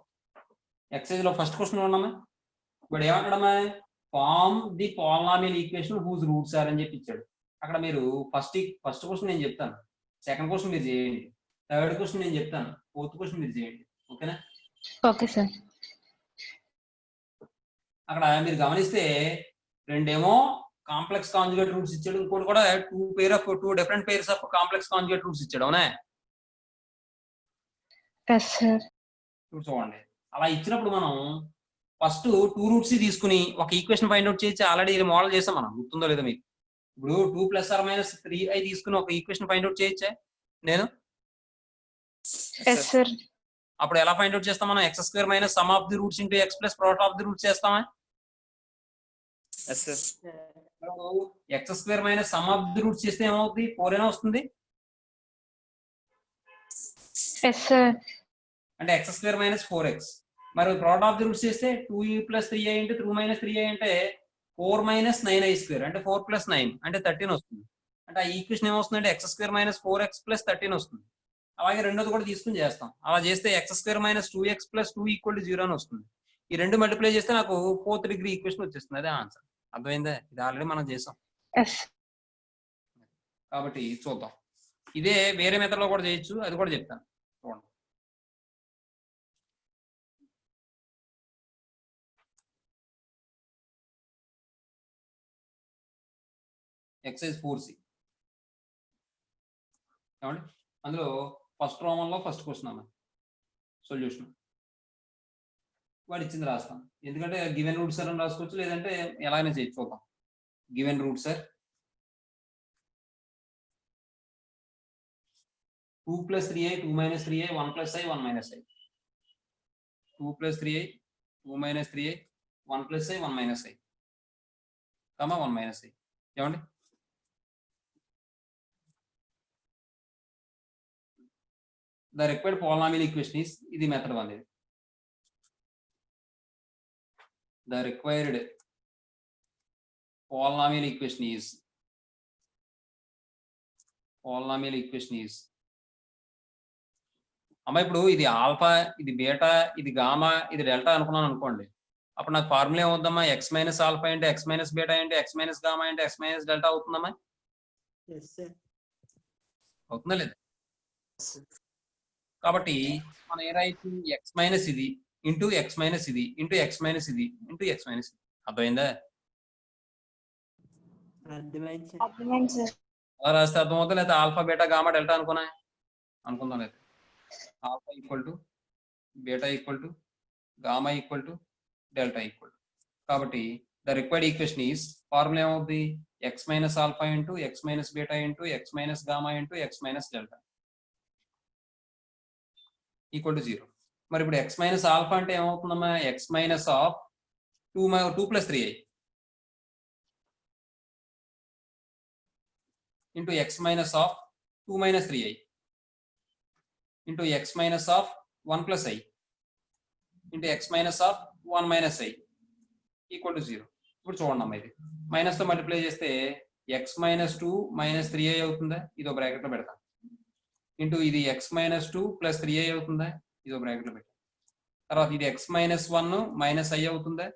ఎక్సైజ్ లో ఫస్ట్ క్వశ్చన్ ఉన్నామా, ఇప్పుడు ఏమంటాడమ్మా, form the polynomial equation whose roots are అని చెప్పి ఇచ్చాడు. అక్కడ మీరు ఫస్ట్ క్వశ్చన్ నేను చెప్తాను, సెకండ్ క్వశ్చన్ మీరు చేయండి, థర్డ్ క్వశ్చన్ నేను చెప్తాను, ఫోర్త్ క్వశ్చన్ మీరు చేయండి. ఓకేనా? Okay sir. అక్కడ మీరు గమనిస్తే రెండేమో కాంప్లెక్స్ కాంజుగేట్ రూట్స్ ఇచ్చాడు, ఇంకోటి కూడా two different pairs of complex conjugate roots ఇచ్చాడు. అవునా? Yes sir. చూడండి, అలా ఇచ్చినప్పుడు మనం ఫస్ట్ 2 రూట్స్ తీసుకుని ఒక ఈక్వేషన్ ఫైండ్ అవుట్ చేసి ఆల్రెడీ మోడల్ చేసాం మనం, గుర్తుందో లేదో మీకు. ఇప్పుడు 2 ± 3i తీసుకుని ఒక ఈక్వేషన్ ఫైండ్ అవుట్ చేయొచ్చా నేను? Yes sir. అప్పుడు ఎలా ఫైండ్ అవుట్ చేస్తాం మనం? x² minus sum of the roots into x plus product of the roots చేస్తామా? Yes sir. x² minus sum of the roots చేస్తే ఏమవుతుంది? 4 అయినా వస్తుంది. Yes sir. అంటే x² మైనస్ 4x. మరి ప్రోడక్ట్ ఆఫ్ ది రూట్స్ చేస్తే 2e + 3i ఇంటూ 2 - 3i అంటే 4 - 9i² అంటే 4 + 9 అంటే 13 వస్తుంది. అంటే ఆ ఈక్వేషన్ ఏమొస్తుంది అంటే x² మైనస్ 4x + 13 వస్తుంది. అలాగే రెండోది కూడా తీసుకుని చేస్తాం. అలా చేస్తే x² మైనస్ 2x + 2 = 0 అని వస్తుంది. ఈ రెండు మల్టిప్లై చేస్తే నాకు 4th డిగ్రీ ఈక్వేషన్ వచ్చేస్తుంది. అదే ఆన్సర్. అర్థమైందా? ఇది ఆల్రెడీ మనం చేసాం. ఎస్. కాబట్టి చూద్దాం, ఇదే వేరే మెథడ్ లో కూడా చేయొచ్చు, అది కూడా చెప్తాను. చూడండి, ఎక్సైజ్ 4C ఏమండి, అందులో ఫస్ట్ రోమన్లో ఫస్ట్ క్వశ్చన్ అన్న సొల్యూషన్ వాడు ఇచ్చింది రాస్తాం. ఎందుకంటే గివెన్ రూట్ సార్ అని రాసుకోవచ్చు, లేదంటే ఎలాగైనా చేయొచ్చు. చూద్దాం, given root sir 2 + 3i 2 - 3i 1 + i 1 - i 2 + 3i 2 - 3i 1 + i 1 - i 1 - i ఏమండి, the required polynomial equation is ఇది మెథడ్ వన్. ఇది the required polynomial equation is అమ్మ ఇప్పుడు ఇది ఆల్ఫా, ఇది బీటా, ఇది గామా, ఇది డెల్టా అనుకున్నాను అనుకోండి. అప్పుడు నాకు ఫార్ములా ఏమవుతుందమ్మా? x - alpha × x - beta × x - gamma × x - delta అవుతుందమ్మా? అవుతుందా లేదా? కాబట్టి మనం ఏ రాయొచ్చు? x - ఇది ఇంటూ x - ఇది ఇంటూ x - ఇది ఇంటూ x - ఇది. అర్థమైందా? అర్థమైంది సార్. అలా రాస్తే అర్థమవుతుంది. లేదా ఆల్ఫా బీటా గామా డెల్టా అనుకుందాం. లేదా ఆల్ఫా = బీటా = గామా = డెల్టా = కాబట్టి the required equation is formula ఏమవుతుంది? x - alpha into x - beta into x - gamma into x - delta = 0. మరి ఇప్పుడు x - ఆల్ఫా అంటే ఏమవుతుందమ్మా? x - of 2 + 3i into x - of 2 - 3i into x - of 1 + i into x - of 1 - i equal to 0. ఇప్పుడు చూడండి అమ్మా, ఇది minus తో multiply చేస్తే X minus 2 minus 3i అవుతుందా, ఇదో బ్రాకెట్ లో పెడతాం. ఇంటూ ఇది ఎక్స్ మైనస్ 2 ప్లస్ 3i అవుతుందా, ఇదో బ్రాకెట్ లో పెడతాం. తర్వాత ఇది ఎక్స్ మైనస్ 1 మైనస్ i అవుతుందా,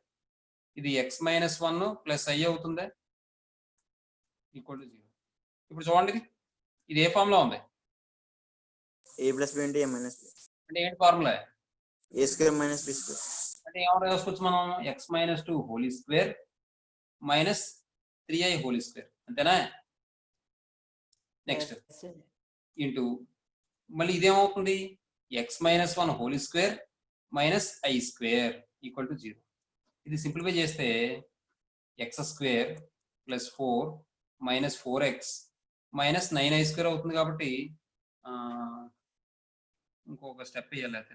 ఇది ఎక్స్ మైనస్ 1 ప్లస్ i అవుతుందా, ఈక్వల్ టు 0. ఇప్పుడు చూడండి, ఇది ఏ ఫామ్ లో ఉంది a plus b into a minus b. అంటే ఏంటి formula? a square minus b square. అంటే ఏమన్నా రాసుకోవచ్చు మనం, X minus 2 whole square minus 3i whole square, అంతేనా? నెక్స్ట్ ఇంటూ మళ్ళీ ఇదేమవుతుంది, X minus 1 whole square minus i square equal to 0. ఇది సింప్లిఫై చేస్తే X square plus 4 minus 4x minus 9i square అవుతుంది. కాబట్టి ఇంకొక స్టెప్ వేయాలి, అయితే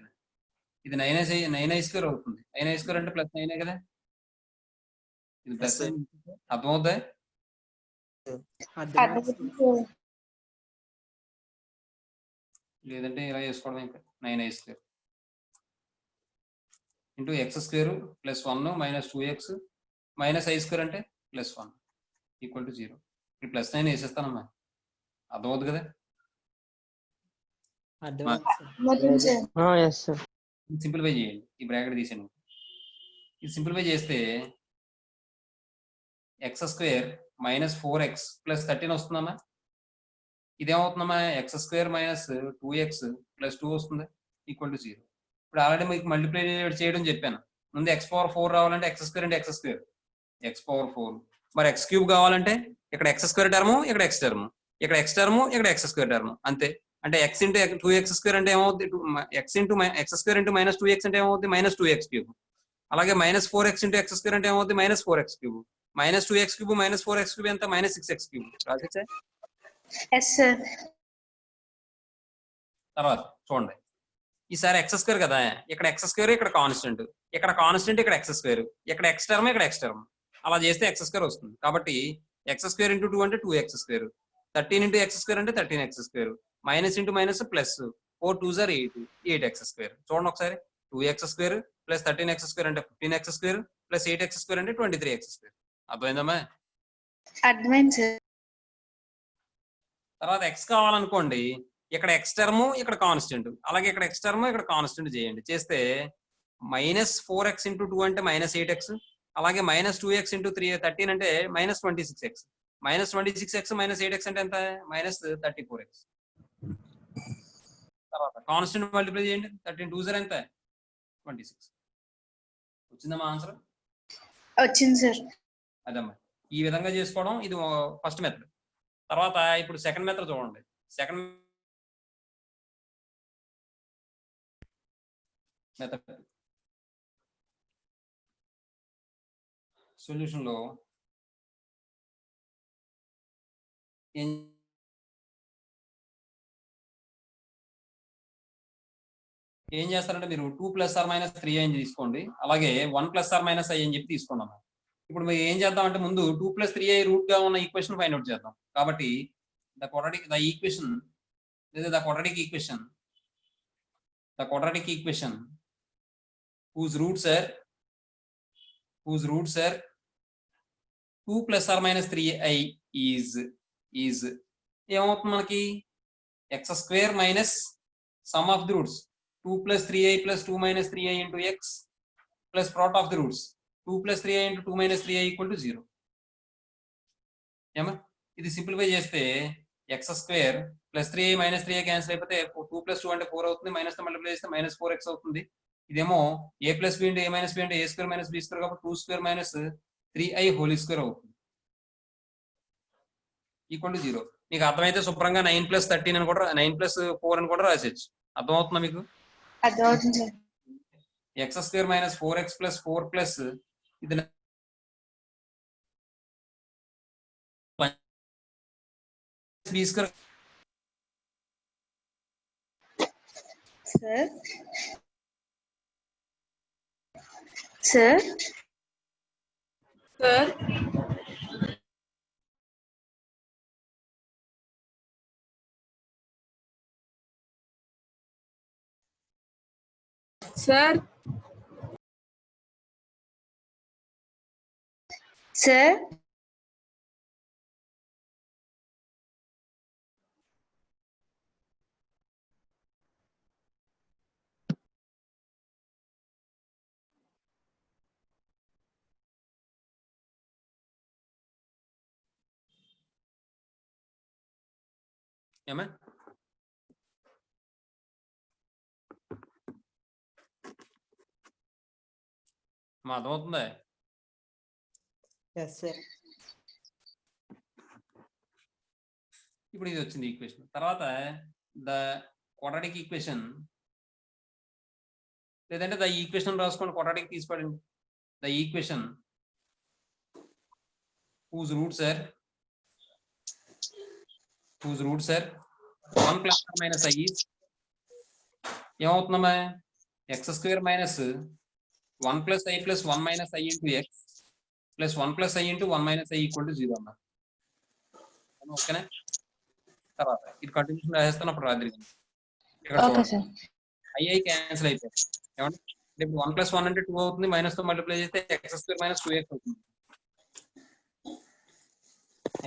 ఇది 9i స్క్వేర్ అవుతుంది. 9i స్క్వేర్ అంటే ప్లస్ 9 కదా, ఇది ప్లస్ Yes, sir. అర్థమవుతాయి. అర్థమైంది సార్. లేదంటే ఇలా చేసుకోవడం, ఇంకా 9i square into X square plus 1 minus 2x minus i square అంటే ప్లస్ 1 ఈక్వల్ టు 0. ఇప్పుడు ప్లస్ 9 వేసేస్తానమ్మా, అర్థమవుతుంది కదా. అర్థమైంది సార్. సింప్లిఫై చేయండి, ఈ బ్రాకెట్ తీసాను. ఇది సింప్లిఫై చేస్తే X square minus 4x plus 13 వస్తుందమ్మా. ఇదేమవుతుందమ్మా, X square minus 2x plus 2 వస్తుంది ఈక్వల్ టు 0. ఇప్పుడు ఆల్రెడీ మీకు మల్టిప్లై చేయడం చెప్పాను. ముందు x పవర్ 4 రావాలంటే ఎక్స్ స్క్వేర్ అంటే ఎక్స్ స్క్వేర్, ఎక్స్ పవర్ 4. మరి ఎక్స్ క్యూబ్ కావాలంటే ఇక్కడ ఎక్స్ స్క్వేర్ టర్మ్, ఇక్కడ ఎక్స్ టర్మ్, ఇక్కడ ఎక్స్ టర్మ్, ఇక్కడ ఎక్స్ స్క్వేర్ టర్మ్, అంతే. అంటే ఎక్స్ ఇంటూ 2x స్క్వేర్ అంటే ఏమవుతుంది, X into X square into minus 2x అంటే ఏమవుతుంది, మైనస్ 2x క్యూబ్. అలాగే minus 4x into X square అంటే ఏమవుతుంది, minus 4x cube. Minus 2x cube minus 4x cube ఎంత, మైనస్ 6x క్యూబ్. రాసేచ్చా? Yes sir. తర్వాత చూడండి, ఈసారి ఎక్స్ స్క్వేర్ కదా, ఇక్కడ ఎక్స్ స్క్వేర్, ఇక్కడ కాన్స్టెంట్, ఇక్కడ కాన్స్టెంట్, ఇక్కడ ఎక్స్ స్క్వేర్, ఇక్కడ ఎక్స్ టర్మ్, ఇక్కడ ఎక్స్ టర్మ్, అలా చేస్తే ఎక్స్ స్క్వేర్ వస్తుంది. కాబట్టి ఎక్స్ స్క్వేర్ ఇంటూ 2 అంటే 2x square, 13 into X square అంటే 13x square, minus into minus plus 4 2 జార్ 8 8x స్క్వేర్. చూడండి ఒకసారి, 2x square plus 13x square అంటే 15x square plus 8x square అంటే 23x స్క్వేర్. అర్థమైందమ్మా? అర్థమైంది సార్. తర్వాత ఎక్స్ కావాలనుకోండి, ఇక్కడ ఎక్స్ టర్మ్, ఇక్కడ కాన్స్టెంట్, అలాగే ఇక్కడ ఎక్స్ టర్మ్, ఇక్కడ కాన్స్టెంట్ చేయండి. చేస్తే మైనస్ 4x ఇంటూ 2 అంటే మైనస్ 8x, అలాగే మైనస్ 2x ఇంటూ 13 అంటే minus 26x, minus 26x minus 8x అంటే ఎంత, మైనస్ 34x. తర్వాత కాన్స్టెంట్ మల్టిప్లై చేయండి, 13 2 జార్ ఎంత, 26. వచ్చిందమ్మా ఆన్సర్? వచ్చింది సార్. అదమ్మా, ఈ విధంగా చేసుకోవడం ఇది ఫస్ట్ మెథడ్. తర్వాత ఇప్పుడు సెకండ్ మెథడ్ చూడండి. సెకండ్ మెథడ్ సొల్యూషన్ లో ఏం చేస్తారంటే, మీరు 2 ప్లస్ ఆర్ మైనస్ 3 అని తీసుకోండి, అలాగే 1 ప్లస్ ఆర్ మైనస్ i అని చెప్పి తీసుకున్నాం. ఇప్పుడు మీరు ఏం చేద్దాం అంటే, ముందు 2 ప్లస్ 3i రూట్ గా ఉన్న ఈక్వేషన్ ఫైండ్ అవుట్ చేద్దాం. కాబట్టి the quadratic equation whose roots are 2 plus or minus 3i is ఏమవుతుంది మనకి, X square minus sum of the roots 2 plus 3i plus 2 minus 3i into x plus product of the roots 2 plus 3i into 2 minus 3i equal to 0. ఏమా, ఇది simplify చేస్తే X square plus 3i minus 3i cancel అయిపోతే 2 plus 2 అంటే 4 అవుతుంది, minus తో multiply చేస్తే minus 4x అవుతుంది. ఇదేమో a plus B into a minus b అంటే a square minus B square, కాబట్టి 2 square minus 3i whole square అవుతుంది ఈక్వల్ టు 0. మీకు అర్థమైతే శుభ్రంగా 9 ప్లస్ 13 అని కూడా 9 ప్లస్ 4 అని కూడా రాసేచ్చు. అర్థమవుతుందా మీకు? అర్థమవుతుంది sir. X square minus 4x plus 4 plus ఇది B square. Sir sir sir sir sir ఏమే మా అర్థమవుతుందా? ఇప్పుడు ఇది వచ్చింది ఈక్వేషన్. తర్వాత ద క్వాడ్రాటిక్ ఈక్వేషన్, లేదంటే ద ఈక్వేషన్ రాసుకోండి, క్వాడ్రాటిక్ తీసుకోండి. The equation whose roots are 1 plus or minus I is ఏమవుతుందమ్మా? X square minus 1 plus I plus 1 minus I into x plus 1 plus I into 1 minus I equal to 0 అమ్మా. ఓకేనా? తర్వాత ఇది continuation రాసేస్తున్నప్పుడు రాత్రి okay sir. I cancel అయిపోయింది. ఏమంటే ఇప్పుడు 1 plus 1 అంటే 2 అవుతుంది, మైనస్ తో మల్టిప్లై చేస్తే ఎక్స్ స్క్వేర్ మైనస్ 2x అవుతుంది.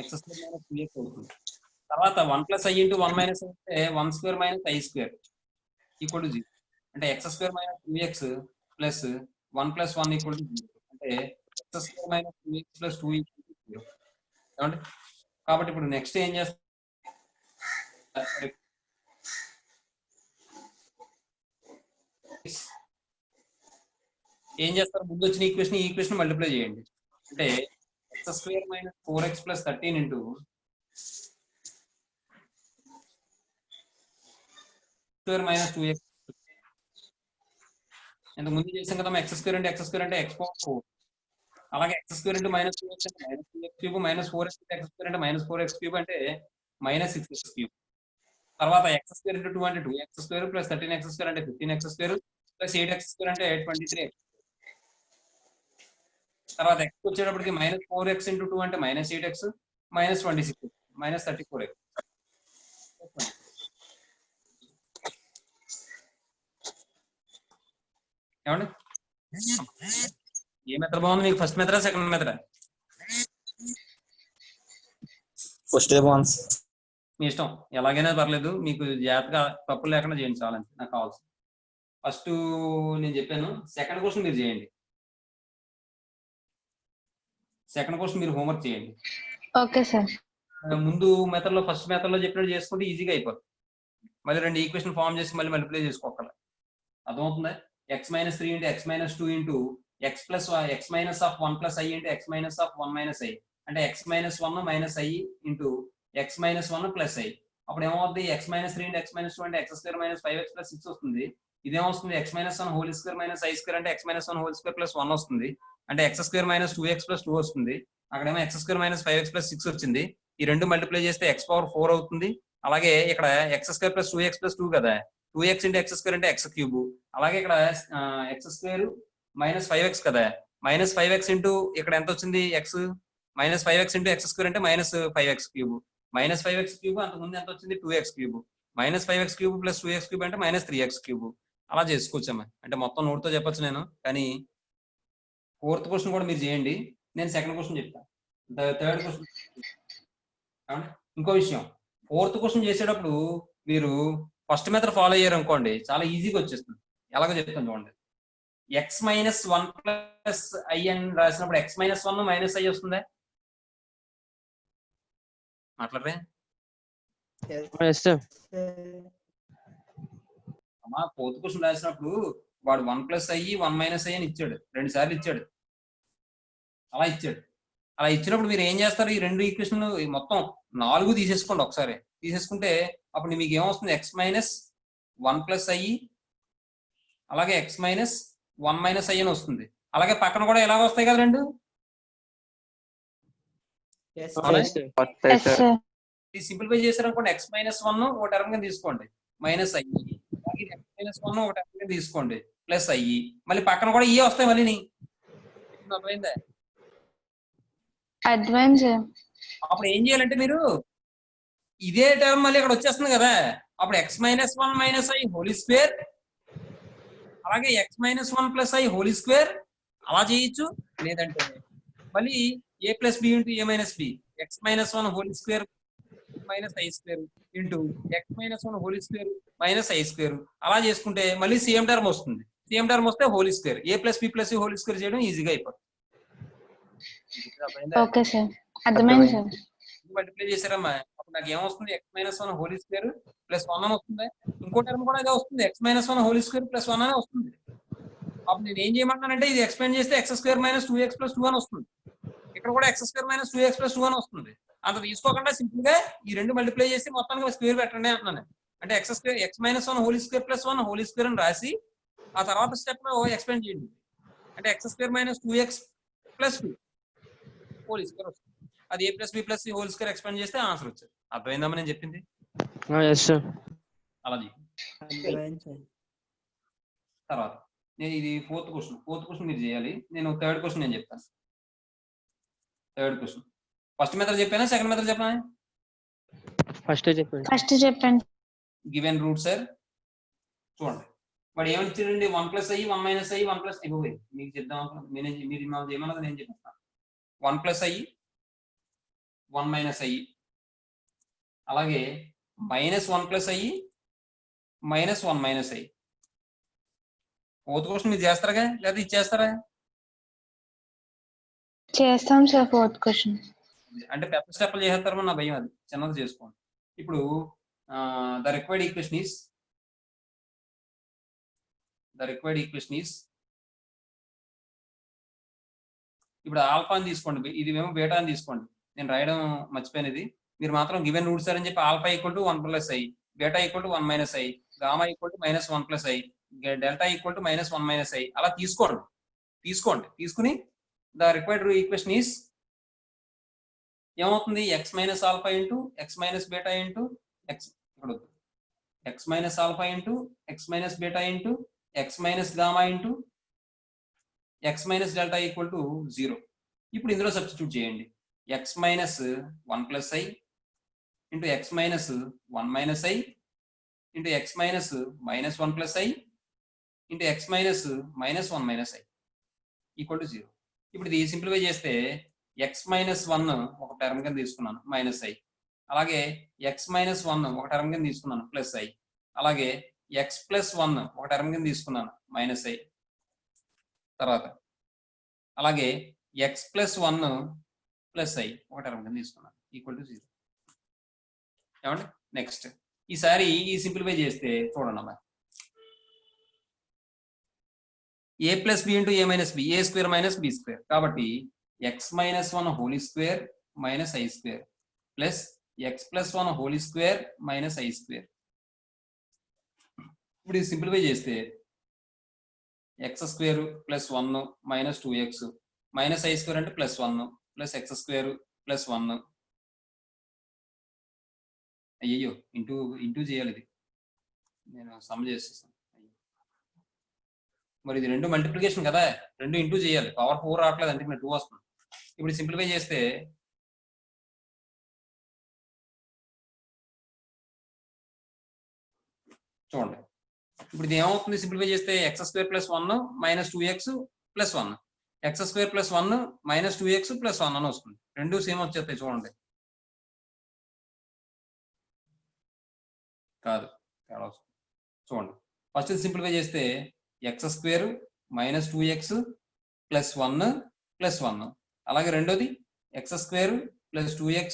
ఎక్స్ స్క్వేర్ మైనస్ 2x అవుతుంది. తర్వాత 1 plus I into 1 minus అంటే 1 square minus I square equal to 0. అంటే X square minus 2x plus 1 plus 1 equal to 0. అంటే X square minus 2x plus 2 equal to 0. ఏమంటే కాబట్టి ఇప్పుడు next ఏం చేస్తాం? ఏం చేస్తారు? ముందు వచ్చిన ఈ ఈక్వేషన్ మల్టిప్లై చేయండి. అంటే X square minus 4x plus 13 into square minus 2x. ఇంతకు ముందు చేసాం కదా, ఎక్స్ స్క్వేర్ అంటే ఎక్స్ పవర్ 4. అలాగే X square into minus 2x అంటే minus 2x cube, minus 4x X square అంటే మైనస్ 4x క్యూబ్ అంటే మైనస్ 6x క్యూబ్. తర్వాత ఎక్స్ స్క్వేర్ ఇంటూ 2 అంటే 2x square plus 13x square అంటే 15x square plus 8x square అంటే 23x. తర్వాత X వచ్చేటప్పటికి minus 4x into 2 అంటే minus 8x minus 26 minus 34x. ఏమండి ఏ మెథడ్ బాగుంది మీకు? ఫస్ట్ మెథడా సెకండ్ మెథడా? ఫస్ట్ బాగుంది. మీ ఇష్టం, ఎలాగైనా పర్లేదు, మీకు జాగ్రత్తగా తప్పులు లేకుండా చేయండి చాలండి నాకు కావాల్సింది. ఫస్ట్ నేను చెప్పాను, సెకండ్ క్వశ్చన్ మీరు చేయండి. సెకండ్ క్వశ్చన్ మీరు హోంవర్క్ చేయండి. Okay sir. ముందు మెథడ్ లో ఫస్ట్ మెథడ్ లో చెప్పినట్టు చేసుకుంటే ఈజీగా అయిపోతుంది. మళ్ళీ రెండు ఈక్వేషన్ ఫార్మ్ చేసి మళ్ళీ మల్టిప్లై చేసుకోవాలి. అర్థమవుతుందా? x minus 3 into x minus 2 into x plus x minus of 1 plus I into x minus of 1 minus I అంటే x minus 1 minus I into x minus 1 plus I. అప్పుడు ఏమవుతుంది? x minus 3 into x minus 2 అంటే x square minus 5x plus 6 వస్తుంది. ఇదేమొస్తుంది? x minus 1 whole square minus I square అంటే x minus 1 whole square plus 1 వస్తుంది. అంటే x square minus 2x plus 2 వస్తుంది. అక్కడేమో x square minus 5x plus 6 వచ్చింది. ఈ రెండు మల్టిప్లై చేస్తే x power 4 అవుతుంది. అలాగే ఇక్కడ x square plus 2x plus 2 కదా, 2x into x square అంటే x క్యూబ్. అలాగే ఇక్కడ x స్క్వేర్ మైనస్ 5x కదా, మైనస్ 5x ఇంటూ ఇక్కడ ఎంత వచ్చింది? x minus 5x into x square అంటే minus 5x cube. Minus 5x cube అంతకుముందు ఎంత వచ్చింది? 2x cube. Minus 5x cube plus 2x cube అంటే మైనస్ 3x క్యూబ్. అలా చేసుకోవచ్చమ్మా. అంటే మొత్తం నోట్తో చెప్పొచ్చు నేను, కానీ ఫోర్త్ క్వశ్చన్ కూడా మీరు చేయండి, నేను సెకండ్ క్వశ్చన్ చెప్తాను. Third question. ఇంకో విషయం, ఫోర్త్ క్వశ్చన్ చేసేటప్పుడు మీరు ఫస్ట్ మెథడ్ ఫాలో అయ్యారు అనుకోండి, చాలా ఈజీగా వచ్చేస్తుంది. ఎలాగో చెప్తాను చూడండి. ఎక్స్ మైనస్ 1 ప్లస్ ఐ అని రాసినప్పుడు ఎక్స్ మైనస్ 1 మైనస్ ఐ వస్తుందా? మాట్లాడరే అమ్మా. ఫోర్త్ క్వశ్చన్ రాసినప్పుడు వాడు 1 ప్లస్ ఐ 1 మైనస్ ఐ అని ఇచ్చాడు, 2 సార్లు ఇచ్చాడు. అలా ఇచ్చాడు. అలా ఇచ్చినప్పుడు మీరు ఏం చేస్తారు? ఈ రెండు ఈక్వేషన్లు మొత్తం 4 తీసేసుకోండి ఒకసారి. తీసేసుకుంటే అప్పుడు మీకు ఏమొస్తుంది? ఎక్స్ మైనస్ 1 ప్లస్ ఐ అలాగే ఎక్స్ మైనస్ 1 మైనస్ ఐ అని వస్తుంది. అలాగే పక్కన కూడా ఎలాగ వస్తాయి కదా రెండు. సింప్లిఫై చేశారనుకోండి, ఎక్స్ మైనస్ 1 ఒక టర్మ్ గా తీసుకోండి మైనస్ ఐ, ఎక్స్ మైనస్ 1 ఒక టర్మ్ గా తీసుకోండి ప్లస్ ఐ, మళ్ళీ పక్కన కూడా ఇవే వస్తాయి. మళ్ళీ అర్థమైందా? అడ్వాన్స్. అప్పుడు ఏం చేయాలంటే మీరు ఇదే టర్మ్ మళ్ళీ ఇక్కడ వచ్చేస్తుంది కదా, అప్పుడు X minus 1 minus I whole square అలాగే X minus 1 plus I whole square అలా చేయొచ్చు. లేదంటే మళ్ళీ a plus b into a minus b, x minus 1 whole square minus i square into x minus 1 whole square minus i square. అలా చేసుకుంటే మళ్ళీ same term వస్తుంది. Same term వస్తే whole square, a plus b plus c whole square చేయడం ఈజీగా అయిపోతుంది. Okay sir, అర్థమైంది sir. Multiply చేశారమ్మా, అప్పుడు నాకు ఏమొస్తుంది, x minus 1 whole square plus 1 అని వస్తుంది. ఇంకో టర్మ్ కూడా ఇదే వస్తుంది, x minus 1 whole square plus 1 అని వస్తుంది. అప్పుడు నేను ఏం చేయమంటానంటే ఇది ఎక్స్ప్లెయిన్ చేస్తే x square minus 2x plus 2 అని వస్తుంది. ఇక్కడ కూడా x square minus 2x plus 2 అని వస్తుంది. అంత తీసుకోకుండా సింపుల్ గా ఈ రెండు మల్టిప్లై చేసి మొత్తానికి స్క్వేర్ పెట్టండి అంటున్నాను. అంటే x square x minus 1 whole square plus 1 whole square అని రాసి ఆ తర్వాత స్టెప్ లో ఎక్స్ప్లెయిన్ చేయండి. అంటే x square minus 2x plus 2 whole square వస్తుంది. అది a plus b plus c whole square explain చేస్తే ఆన్సర్ వచ్చేది. అర్థమైందమ్మా నేను చెప్పింది? అలా తర్వాత నేను ఇది ఫోర్త్ క్వశ్చన్ మీరు చేయాలి. నేను థర్డ్ క్వశ్చన్ నేను చెప్తాను. థర్డ్ క్వశ్చన్ ఫస్ట్ మెథడ్ చెప్పానా సెకండ్ మెథడ్ చెప్పానా? ఫస్ట్ చెప్పండి. గివెన్ రూట్ సార్ చూడండి, వాడు ఏమని ఇచ్చాడండి, 1 plus i 1 minus i 1 plus ఇవ్వబోయి మీకు చెప్దాం. మీరు ఏమన్నది నేను చెప్తాను. 1 ప్లస్ i 1 మైనస్ i, అలాగే minus 1 plus i minus 1 minus i. Fourth question మీరు చేస్తారా లేదా ఇచ్చేస్తారా? చేస్తాం సార్ ఫోర్త్ క్వశ్చన్. అంటే పెద్ద స్టెప్లు చేస్తారమో నా భయం, అది చిన్నది చేసుకోండి. ఇప్పుడు ద రిక్వైర్డ్ ఈక్వేషన్ ఈస్ ఇప్పుడు ఆల్ఫా అని తీసుకోండి, ఇది మేము బీటా అని తీసుకోండి. నేను రాయడం మర్చిపోయినది, మీరు మాత్రం గివెన్ రూట్స్ అని చెప్పి alpha equal to 1 plus i, beta equal to 1 minus i, gamma equal to minus 1 plus i, delta equal to minus 1 minus i అలా తీసుకుని ద రిక్వైర్డ్ ఈక్వేషన్ ఈస్ ఏమవుతుంది, X minus alpha into X minus beta into X, ఇక్కడ X minus alpha into X minus beta into X minus gamma into X minus delta equal to 0. ఇప్పుడు ఇందులో substitute చేయండి. X minus 1 plus i into X minus 1 minus i into X minus minus 1 plus i into X minus minus 1 minus i equal to 0. ఇప్పుడు ఇది simplify చేస్తే X minus 1 ఒక term కింద తీసుకున్నాను minus i, అలాగే ఎక్స్ మైనస్ 1 ఒక term కింద తీసుకున్నాను ప్లస్ i, అలాగే ఎక్స్ ప్లస్ 1 ఒక టర్మ్ కింద తీసుకున్నాను మైనస్ i, తర్వాత అలాగే ఎక్స్ ప్లస్ 1 ప్లస్ i ఒక టర్మ్ కింద తీసుకున్నాను ఈక్వల్ టు 0. ఏమండి నెక్స్ట్ ఈసారి ఈ సింప్లిఫై చేస్తే చూడండి అమ్మా, a plus B into A minus B, A square minus B square. కాబట్టి X minus 1 whole square minus i square plus X plus 1 whole square minus i square. ఇప్పుడు ఇది simplify చేస్తే X square plus 1 minus 2x minus i square అంటే plus 1 plus X square plus 1, అయ్యో into చేయాలి, ఇది నేను some చేసేసాను. మరి ఇది రెండు మల్టిప్లికేషన్ కదా, రెండు ఇంటూ చేయాలి, పవర్ 4 రావట్లేదు అంటే 2 వస్తుంది. ఇప్పుడు సింప్లిఫై చేస్తే చూడండి, ఇప్పుడు ఇది ఏమవుతుంది, సింప్లిఫై చేస్తే X square plus 1 minus 2x plus 1, X square plus 1 minus 2x plus 1 అని వస్తుంది. రెండు సేమ్ వచ్చేస్తాయి చూడండి. కాదు తేడా వస్తుంది చూడండి. ఫస్ట్ సింప్లిఫై చేస్తే X square minus 2x plus 1 plus 1, అలాగే రెండోది X square plus 2x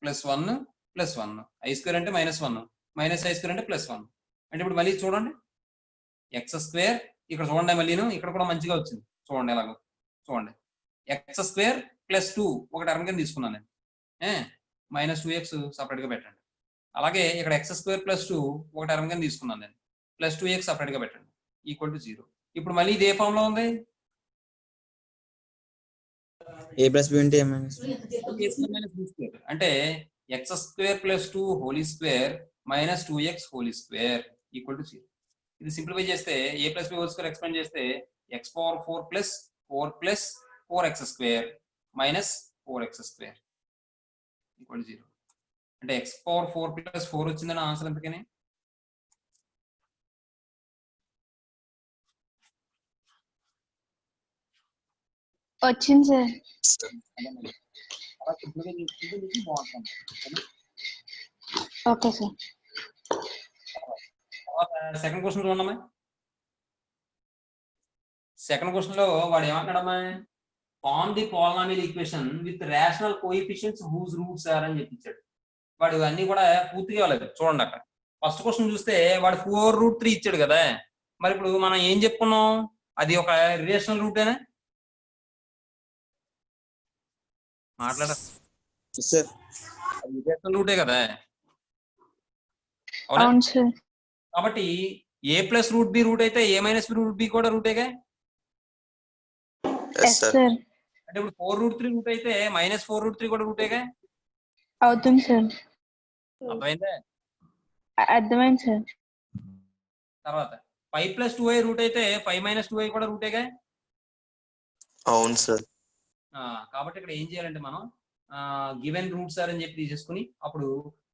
plus 1 plus 1, i square అంటే మైనస్ 1 మైనస్ i స్క్వేర్ అంటే ప్లస్ 1. అంటే ఇప్పుడు మళ్ళీ చూడండి, ఎక్స్ స్క్వేర్ ఇక్కడ చూడండి, మళ్ళీ ఇక్కడ కూడా మంచిగా వచ్చింది చూడండి. ఎలాగో చూడండి, ఎక్స్ స్క్వేర్ ప్లస్ 2 ఒక టర్మ్ కింద తీసుకున్నాను నేను, మైనస్ 2x సపరేట్ గా పెట్టండి. అలాగే ఇక్కడ ఎక్స్ స్క్వేర్ ప్లస్ 2 ఒక టర్మ్ కింద తీసుకున్నాను నేను, ప్లస్ 2x సపరేట్ గా పెట్టండి ఈక్వల్ టు 0. ఇప్పుడు మళ్ళీ ఇదే ఫామ్ లో ఉంది, a plus b into a minus b. అంటే X square plus 2 whole square minus 2x whole square equal to 0. ఇది సింప్లిఫై చేస్తే a plus B whole square expand చేస్తే X power 4 plus 4 plus 4x square minus 4x square equal to 0. అంటే X power 4 plus 4 వచ్చిందని answer ఎంతకని? వచ్చింది sir. అలా simple గా చేసుకుంటే మీకు బాగుంటుంది. Okay sir. తర్వాత సెకండ్ క్వశ్చన్ చూడమ్మా. సెకండ్ క్వశ్చన్ లో వాడు ఏమంటాడమ్మా, form the polynomial equation with rational coefficients whose roots are అని చెప్పించాడు. వాడు అన్ని కూడా పూర్తిగా ఇవ్వలేదు. చూడండి అక్కడ ఫస్ట్ క్వశ్చన్ చూస్తే వాడు 4√3 ఇచ్చాడు కదా. మరి ఇప్పుడు మనం ఏం చెప్పుకున్నాం, అది ఒక రిలేషనల్ రూటేనా? మాట్లాడ సార్ రిలేషనల్ రూటే కదా. అవునా? అవును సార్. కాబట్టి a plus root B root అయితే a మైనస్ రూట్ బి కూడా రూటేగా. Yes yes sir sir. అంటే ఇప్పుడు 4√3 రూట్ అయితే -4√3 కూడా రూటేగా. అవుతుంది సార్. అర్థమైందా? అర్థమైంది సార్. తర్వాత 5 + 2i రూట్ అయితే 5 - 2i కూడా రూటేగా. అవును సార్ కాబట్టి ఇక్కడ ఏం చేయాలంటే మనం గివెన్ రూట్స్ ఆర్ అని చెప్పి తీసేసుకుని అప్పుడు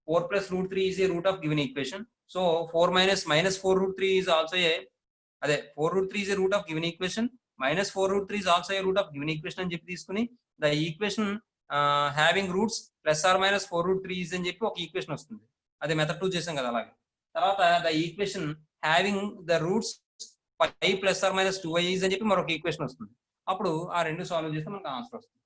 4 + √3 is a root of given equation. So 4 - 4√3 is also ఏ అదే 4√3 is a root of given equation, -4√3 is also a root of given equation అని చెప్పి తీసుకుని the equation having roots +or-4√3 is అని చెప్పి ఒక ఈక్వేషన్ వస్తుంది. అదే మెథడ్ 2 చేసాం కదా అలాగే. తర్వాత the equation having the roots 5 + or-2i is అని చెప్పి మరొక ఈక్వేషన్ వస్తుంది. అప్పుడు ఆ రెండు సాల్వ్ చేస్తే మనకు ఆన్సర్ వస్తుంది.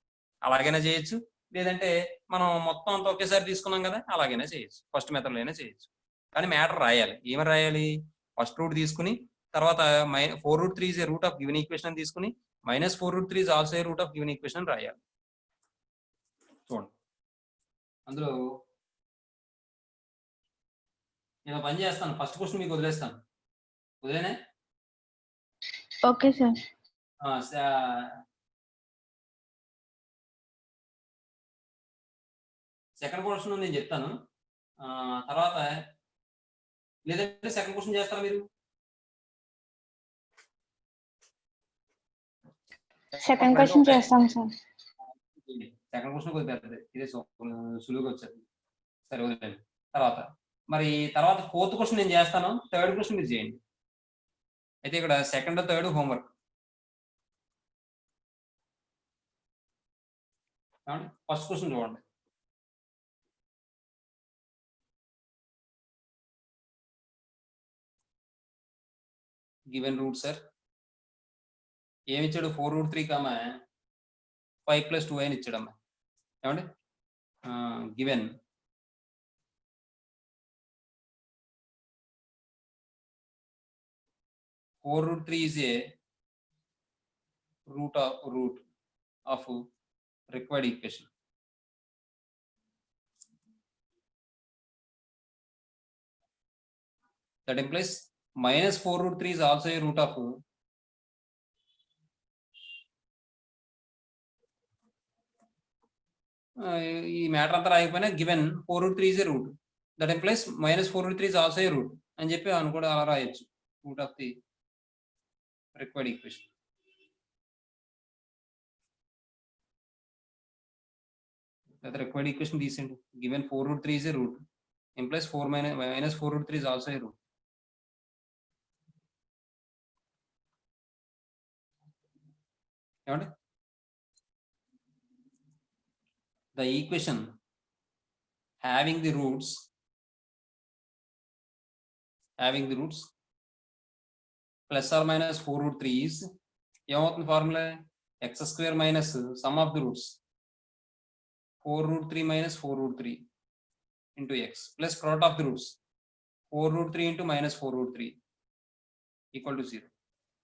అలాగైనా చేయొచ్చు, లేదంటే మనం మొత్తం అంతా ఒకేసారి తీసుకున్నాం కదా అలాగైనా చేయొచ్చు, ఫస్ట్ మెథడ్లో అయినా చేయొచ్చు. కానీ మ్యాటర్ రాయాలి. ఏమని రాయాలి, ఫస్ట్ రూట్ తీసుకుని తర్వాత 4√3 is a root of given equation అని తీసుకుని -4√3 is also a root of given equation రాయాలి. చూడండి అందులో నేను పని చేస్తాను. ఫస్ట్ క్వశ్చన్ మీకు వదిలేస్తాను. వదిలేనే? Okay sir. సెకండ్ క్వశ్చన్ నేను చెప్తాను. తర్వాత లేదంటే సెకండ్ క్వశ్చన్ చేస్తారా మీరు? సెకండ్ క్వశ్చన్ చేస్తాం సార్. సెకండ్ క్వశ్చన్ కొద్దిగా పెద్దది, ఇదే సులువుగా వచ్చేది. సరే వదిలేండి. తర్వాత ఫోర్త్ క్వశ్చన్ నేను చేస్తాను, థర్డ్ క్వశ్చన్ మీరు చేయండి. అయితే ఇక్కడ second third homework. First question చూడండి. గివెన్ రూట్ సార్ ఏమి ఇచ్చాడు, 4√3, 5 + 2i అని ఇచ్చాడమ్మా. ఏమండి given 4√3 is a root of required equation. That implies -4√3 is also a root of ఈ మ్యాటర్ అంతా రాయకపోయినా given 4√3 is a root. That implies -4√3 is also a root అని చెప్పి అనుకోవడం అలా రాయొచ్చు, route of the required equation. లేదా రిక్వైర్డ్ ఈక్వేషన్ తీసేయండి. Given 4√3 is a root implies -4√3 is also a root. ఏమండి the equation having the roots +or-4√3 is ఏమవుతుంది formula, x² minus sum of the roots 4√3 - 4√3 into x plus product of the roots 4√3 into -4√3 equal to 0.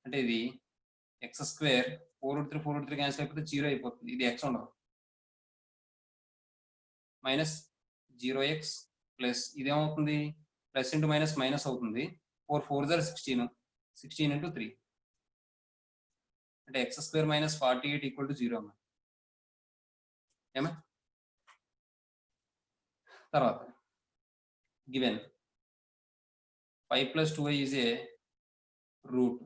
అంటే ఇది x², 4√3 cancel అయిపోతే 0 అయిపోతుంది. ఇది x ఉండదు. -0x plus ఇదేమవుతుంది, plus into minus minus అవుతుంది. 4 4 16, 16 into 3 అంటే x² - 48 equal to 0 అమ్మా. ఏమా తర్వాత given 5 + 2i is a root.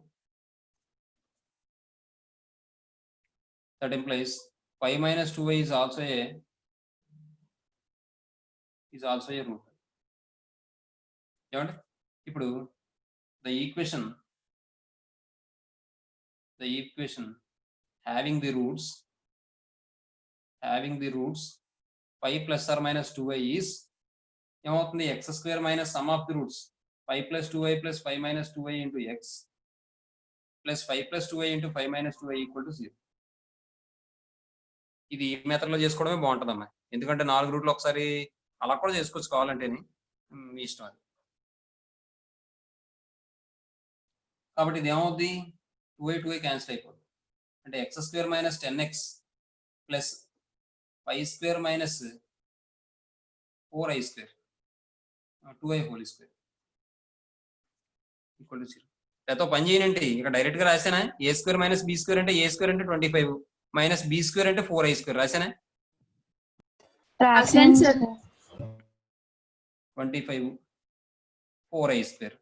That implies 5 - 2i is also a root. ఏమంటే ఇప్పుడు the equation having the roots 5 plus or minus 2y is ఏమవుతుంది X square minus sum of the roots 5 plus 2y plus 5 minus 2y into X plus 5 plus 2y into 5 minus 2y equal to 0. ఇది ఈ method లో చేసుకోవడమే బాగుంటుందమ్మా, ఎందుకంటే 4 రూట్లు ఒకసారి అలా కూడా చేసుకోవచ్చు కావాలంటేనే, మీ ఇష్టం అది. కాబట్టి ఇది ఏమవుద్ది 2y క్యాన్సిల్ అయిపోద్ది, అంటే X square minus 10x plus 5 square minus 4y square 2y whole square equal to 0. లేకపోతే పని చేయనండి, ఇక్కడ డైరెక్ట్ గా రాసానా ఏ స్క్వేర్ మైనస్ బి స్క్వేర్ అంటే ఏ స్క్వేర్ అంటే 25 మైనస్ బి స్క్వేర్ అంటే 4y స్క్వేర్ రాసానా. రాశాను sir. 25 4y square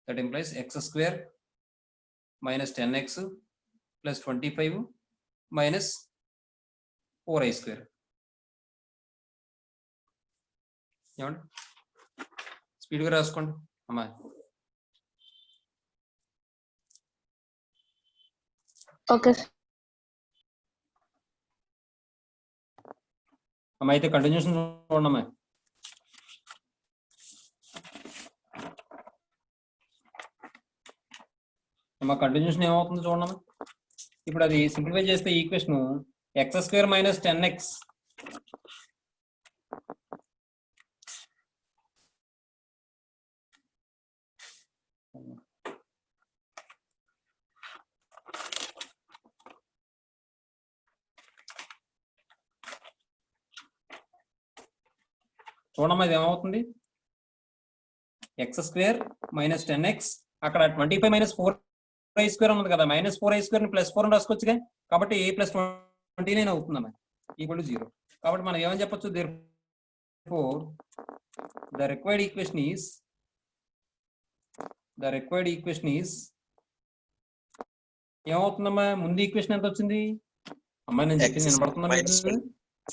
that implies x square minus 10x plus 25 minus 4y square. ఏమండి స్పీడ్గా రాసుకోండి అమ్మా. Okay sir. అమ్మా అయితే కంటిన్యూషన్ చూడండి అమ్మా. అమ్మా కంటిన్యూషన్ ఏమవుతుందో చూడమ్మా. ఇప్పుడు అది సింప్లిఫై చేస్తే equation X square minus 10x చూడమ్మా ఇది ఏమవుతుంది ఎక్స్ స్క్వేర్ మైనస్ 10x అక్కడ 25 మైనస్ 4y స్క్వేర్ ఉంది కదా, మైనస్ 4y స్క్వేర్ ని ప్లస్ 4 అని రాసుకోవచ్చుగా, కాబట్టి a ప్లస్ 29 అవుతుందమ్మా ఈక్వల్ టు 0. కాబట్టి మనం ఏమని చెప్పొచ్చు, therefore the required equation is ఏమవుతుందమ్మా, ముందు ఈక్వేషన్ ఎంత వచ్చింది అమ్మా, నేను చెప్పింది వినపడుతుందా?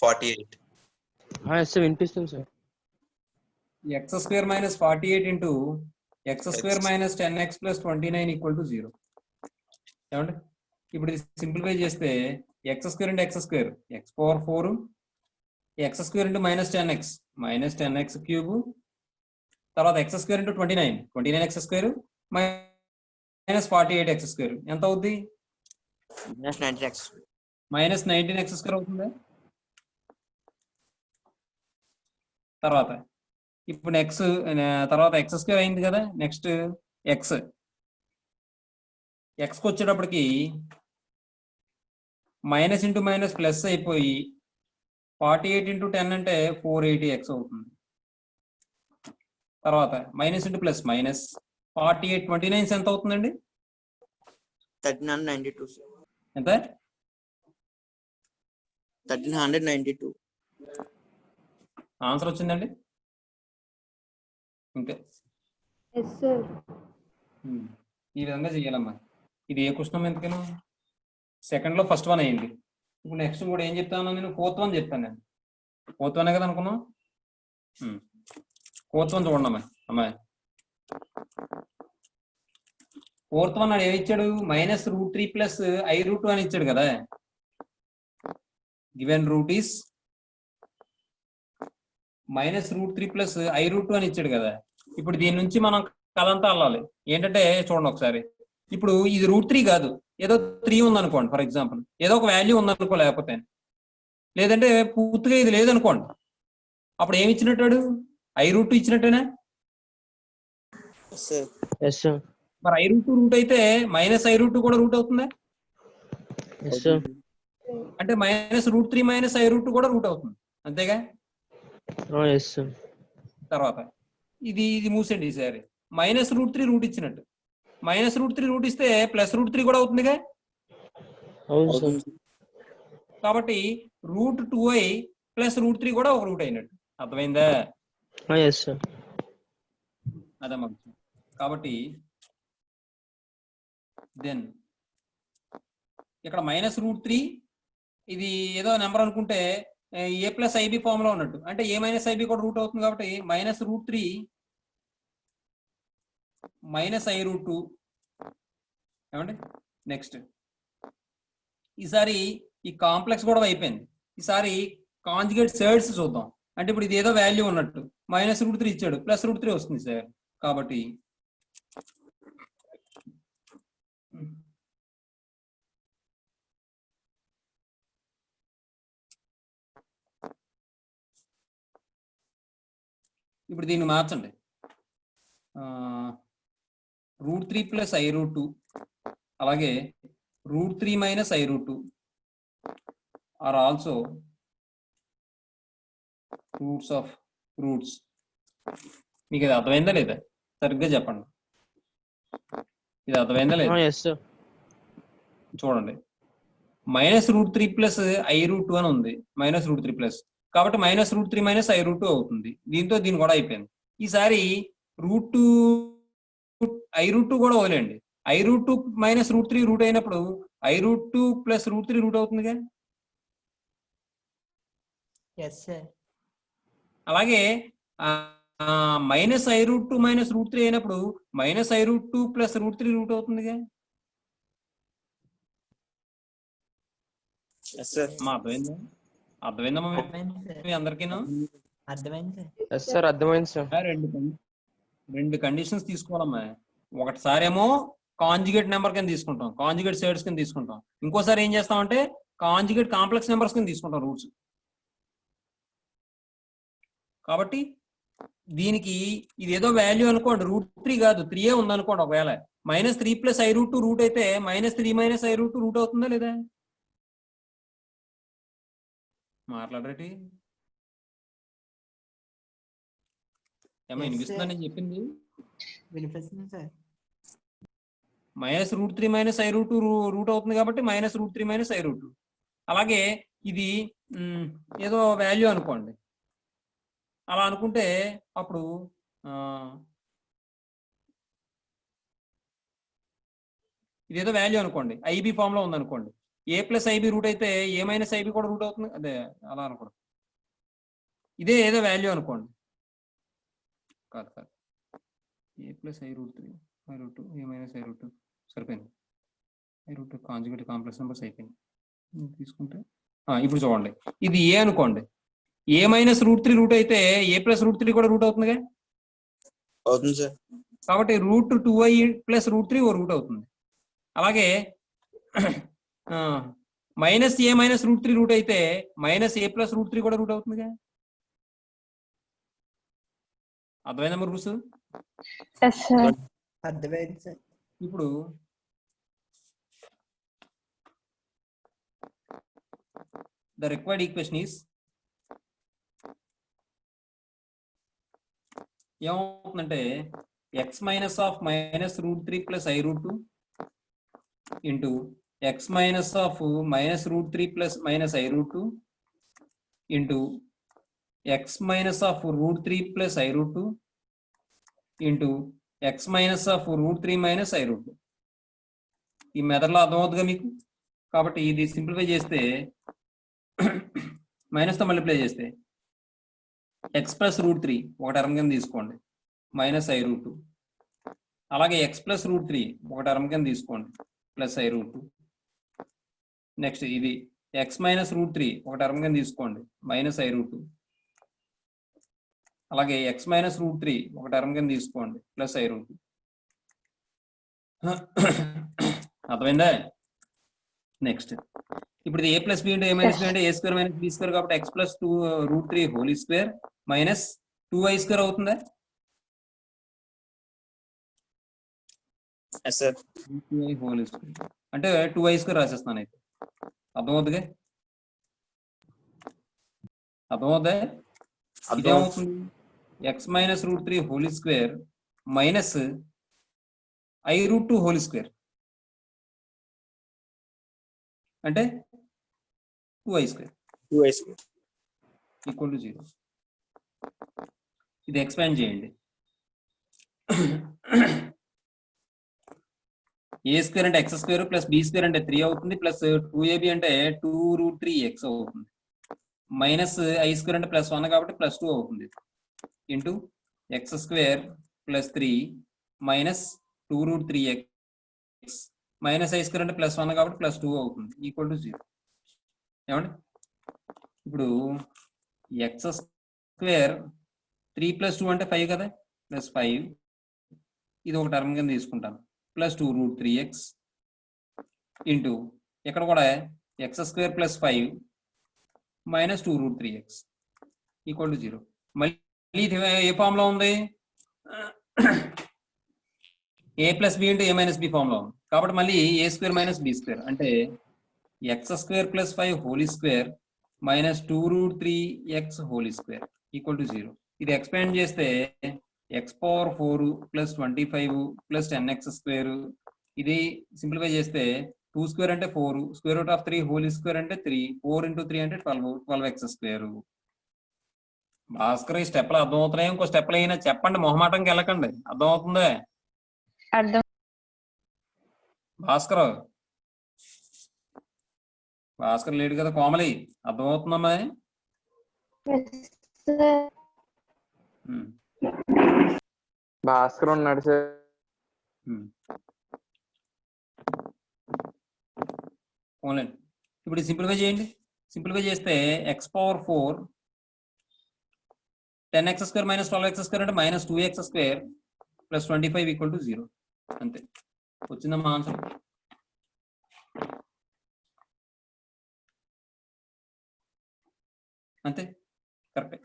48 వినిపిస్తుంది sir. X square minus 48 into X square minus 10x plus 29 equal to 0. ఏమండి ఇప్పుడు సింప్లిఫై చేస్తే X square into X square X power 4 X square into minus 10x cube, తర్వాత X square into 29 X square minus 48 X square ఎంత అవుద్ది, minus 19 X square అవుతుంది. తర్వాత ఇప్పుడు next తర్వాత ఎక్స్ స్క్వేర్ అయింది కదా, నెక్స్ట్ ఎక్స్కి వచ్చేటప్పటికి మైనస్ ఇంటూ మైనస్ ప్లస్ అయిపోయి 48 ఇంటూ 10 అంటే 480x అవుతుంది. తర్వాత మైనస్ ఇంటూ ప్లస్ మైనస్ 48 29 ఎంత అవుతుందండి, 1392 ఎంత 1392 ఆన్సర్ వచ్చిందండి. ఇంతే ఈ విధంగా చెయ్యాలమ్మా. ఇది ఏ క్వశ్చన్ ఎందుకను సెకండ్ లో ఫస్ట్ వన్ అయింది. ఇప్పుడు నెక్స్ట్ కూడా ఏం చెప్తాను నేను, ఫోర్త్ వన్ చెప్తాను. నేను ఫోర్త్ వన్ కదా అనుకున్నాం. ఫోర్త్ వన్ చూడండి అమ్మాయి. ఫోర్త్ వన్ ఏమి ఇచ్చాడు, -√3 ప్లస్ i√2 అని ఇచ్చాడు కదా. Given route is -√3 plus i√2 అని ఇచ్చాడు కదా. ఇప్పుడు దీని నుంచి మనం కదంతా అల్లాలి. ఏంటంటే చూడండి ఒకసారి, ఇప్పుడు ఇది √3 కాదు, ఏదో 3 ఉందనుకోండి ఫర్ ఎగ్జాంపుల్, ఏదో ఒక వాల్యూ ఉందనుకో, లేదంటే పూర్తిగా ఇది లేదనుకోండి, అప్పుడు ఏమి ఇచ్చినట్టాడు, i√2 ఇచ్చినట్టేనా. మరి i√2 రూట్ అయితే -i√2 కూడా రూట్ అవుతుందా, అంటే -√3 - i√2 కూడా రూట్ అవుతుంది, అంతేగా. తర్వాత ఇది మూసండి ఈసారి, -√3 రూట్ ఇచ్చినట్టు, -√3 రూట్ ఇస్తే +√3 కూడా అవుతుందిగా. కాబట్టి √2i + √3 కూడా ఒక రూట్ అయినట్టు, అర్థమైందా. అదమ్మా. కాబట్టి దెన్ ఇక్కడ -√3 ఇది ఏదో నెంబర్ అనుకుంటే a + ib ఫామ్ లో ఉన్నట్టు, అంటే a - ib కూడా రూట్ అవుతుంది. కాబట్టి -√3 - i√2 ఏమండి. నెక్స్ట్ ఈసారి ఈ కాంప్లెక్స్ కూడా అయిపోయింది. ఈసారి కాంజుగేట్ సైడ్స్ చూద్దాం. అంటే ఇప్పుడు ఇది ఏదో వాల్యూ ఉన్నట్టు -√3 ఇచ్చాడు, +√3 వస్తుంది సార్. కాబట్టి ఇప్పుడు దీన్ని మార్చండి. √3 + i√2 అలాగే √3 - i√2 are also roots of roots. మీకు ఇది అర్థమైందా లేదా? సరిగ్గా చెప్పండి. ఇది అర్థమైందా లేదా? చూడండి, -√3 + i√2 అని ఉంది. -√3 కాబట్టి -√3 - i√2 అవుతుంది. దీంతో దీని కూడా అయిపోయింది. ఈసారి i√2 కూడా వదిలేండి. i√2 - √3 రూట్ అయినప్పుడు i√2 + √3 రూట్ అవుతుందిగా. అలాగే -i√2 - √3 అయినప్పుడు -i√2 + √3 రూట్ అవుతుందిగా. అమ్మా అర్థమైందా? అర్థమైందమ్మా మీ అందరికీను? అర్థమైంది సార్. రెండు కండిషన్స్ తీసుకోవాలమ్మా. ఒకటిసారేమో కాంజుగేట్ నెంబర్ కింద తీసుకుంటాం, కాంజుగేట్ సైడ్స్ కింద తీసుకుంటాం. ఇంకోసారి ఏం చేస్తామంటే కాంజుగేట్ కాంప్లెక్స్ నెంబర్స్ కింద తీసుకుంటాం రూట్స్. కాబట్టి దీనికి ఇది ఏదో వాల్యూ అనుకోండి, √3 కాదు 3 ఉంది అనుకోండి. ఒకవేళ -3 + i√2 రూట్ అయితే -3 - i√2 రూట్ అవుతుందా లేదా? మాట్లాడరేటి ఏమో వినిపిస్తుందా నేను చెప్పింది? వినిపిస్తుంది సార్. -√3 - i√2 రూట్ అవుతుంది కాబట్టి -√3 - i√2. అలాగే ఇది ఏదో వాల్యూ అనుకోండి. అలా అనుకుంటే అప్పుడు ఇదేదో వాల్యూ అనుకోండి, ఐబి ఫామ్ లో ఉంది అనుకోండి. a + ib రూట్ అయితే a - ib కూడా రూట్ అవుతుంది. అదే అలా అనుకోండి. ఇదే ఏదో వాల్యూ అనుకోండి. కాదు కాదు, a + i√3 i√2 a - i√2 సరిపోయింది. i√2 కాంజుగేట్ కాంప్లెక్స్ నెంబర్స్ అయిపోయింది. తీసుకుంటే ఇప్పుడు చూడండి, ఇది ఏ అనుకోండి. a - √3 రూట్ అయితే a + √3 కూడా రూట్ అవుతుందిగా. అవుతుంది సార్. కాబట్టి √2i + √3 ఓ రూట్ అవుతుంది. అలాగే -a - √3 రూట్ అయితే -a + √3 కూడా రూట్ అవుతుందిగా. అర్థమైందా రూట్స్? Yes sir. అర్థమైంది సార్. ఇప్పుడు the required equation is ఏమవుతుందంటే x - -√3 + i√2 into x - -√3 + -i√2 into x - √3 + i√2 into x - √3 - i√2. ఈ మెథడ్లో అర్థమవుతుందిగా మీకు. కాబట్టి ఇది సింప్లిఫై చేస్తే మైనస్తో మల్టిప్లై చేస్తే x + √3 ఒక టర్మ్ కింద తీసుకోండి -i√2. అలాగే x + √3 ఒక టర్మ్ కింద తీసుకోండి +i√2. నెక్స్ట్ ఇది x - √3 ఒక టర్మ్ కింద తీసుకోండి -i√2. అలాగే x - √3 ఒక టర్మ్ కింద తీసుకోండి +i√2. అర్థమైందా? నెక్స్ట్ ఇప్పుడు ఇది a + b * a - b అంటే a² - b² కాబట్టి x + 2√3 హోల్² -2i² అవుతుందా? సార్ 2i హోల్² అంటే 2i² రాసేస్తున్నాను. అయితే అర్థమవుతుందిగా? అర్థమవుతుందా? ఇదేమవుతుంది? x - √3 హోల్² -i√2 హోల్² అంటే 2i² = 0. ఇది ఎక్స్పాండ్ చేయండి. a² అంటే x² + b² అంటే 3 అవుతుంది, ప్లస్ 2ab అంటే 2√3x అవుతుంది, -i² అంటే +1 కాబట్టి +2 అవుతుంది, into x² + 3 - 2√3x minus I square అంటే +1 కాబట్టి +2 అవుతుంది ఈక్వల్ టు 0. ఏమండి ఇప్పుడు ఎక్స్ స్క్వేర్ 3 + 2 అంటే 5 కదా, +5 ఇది ఒక టర్మ్ కింద తీసుకుంటాను, +2 √3x ఇంటూ ఇక్కడ కూడా x² + 5 -2 √3x ఈక్వల్ టు 0. మళ్ళీ ఇది ఏ ఫామ్ లో ఉంది, a + b × a - b form లో ఉంది కాబట్టి మళ్ళీ a² - b² అంటే x² + 5 whole square -2 √3x whole square equal to 0. ఇది ఎక్స్పాండ్ చేస్తే x⁴ + 25 + 10x², ఇది సింప్లిఫై చేస్తే 2² అంటే 4, √3 హోల్ స్క్వేర్ అంటే 3, 4 × 3 అంటే 12x². భాస్కర్ ఈ స్టెప్లు అర్థమవుతున్నాయి, ఇంకో స్టెప్లు అయినా చెప్పండి, మొహమాటంకి వెళ్ళకండి, అర్థమవుతుందా అర్థం. భాస్కర్ లేడు కదా, కోమలి అర్థమవుతుందమ్మా? భాస్కర్ ఉన్నాడు సార్. ఓన్లీ ఇప్పుడు సింప్లిఫై చేయండి. సింప్లిఫై చేస్తే x⁴ 10x² - 12x² అంటే -2x² + 25 ఈక్వల్ టు 0. అంతే, వచ్చిందమ్మా ఆన్సర్. అంతే, కరెక్ట్.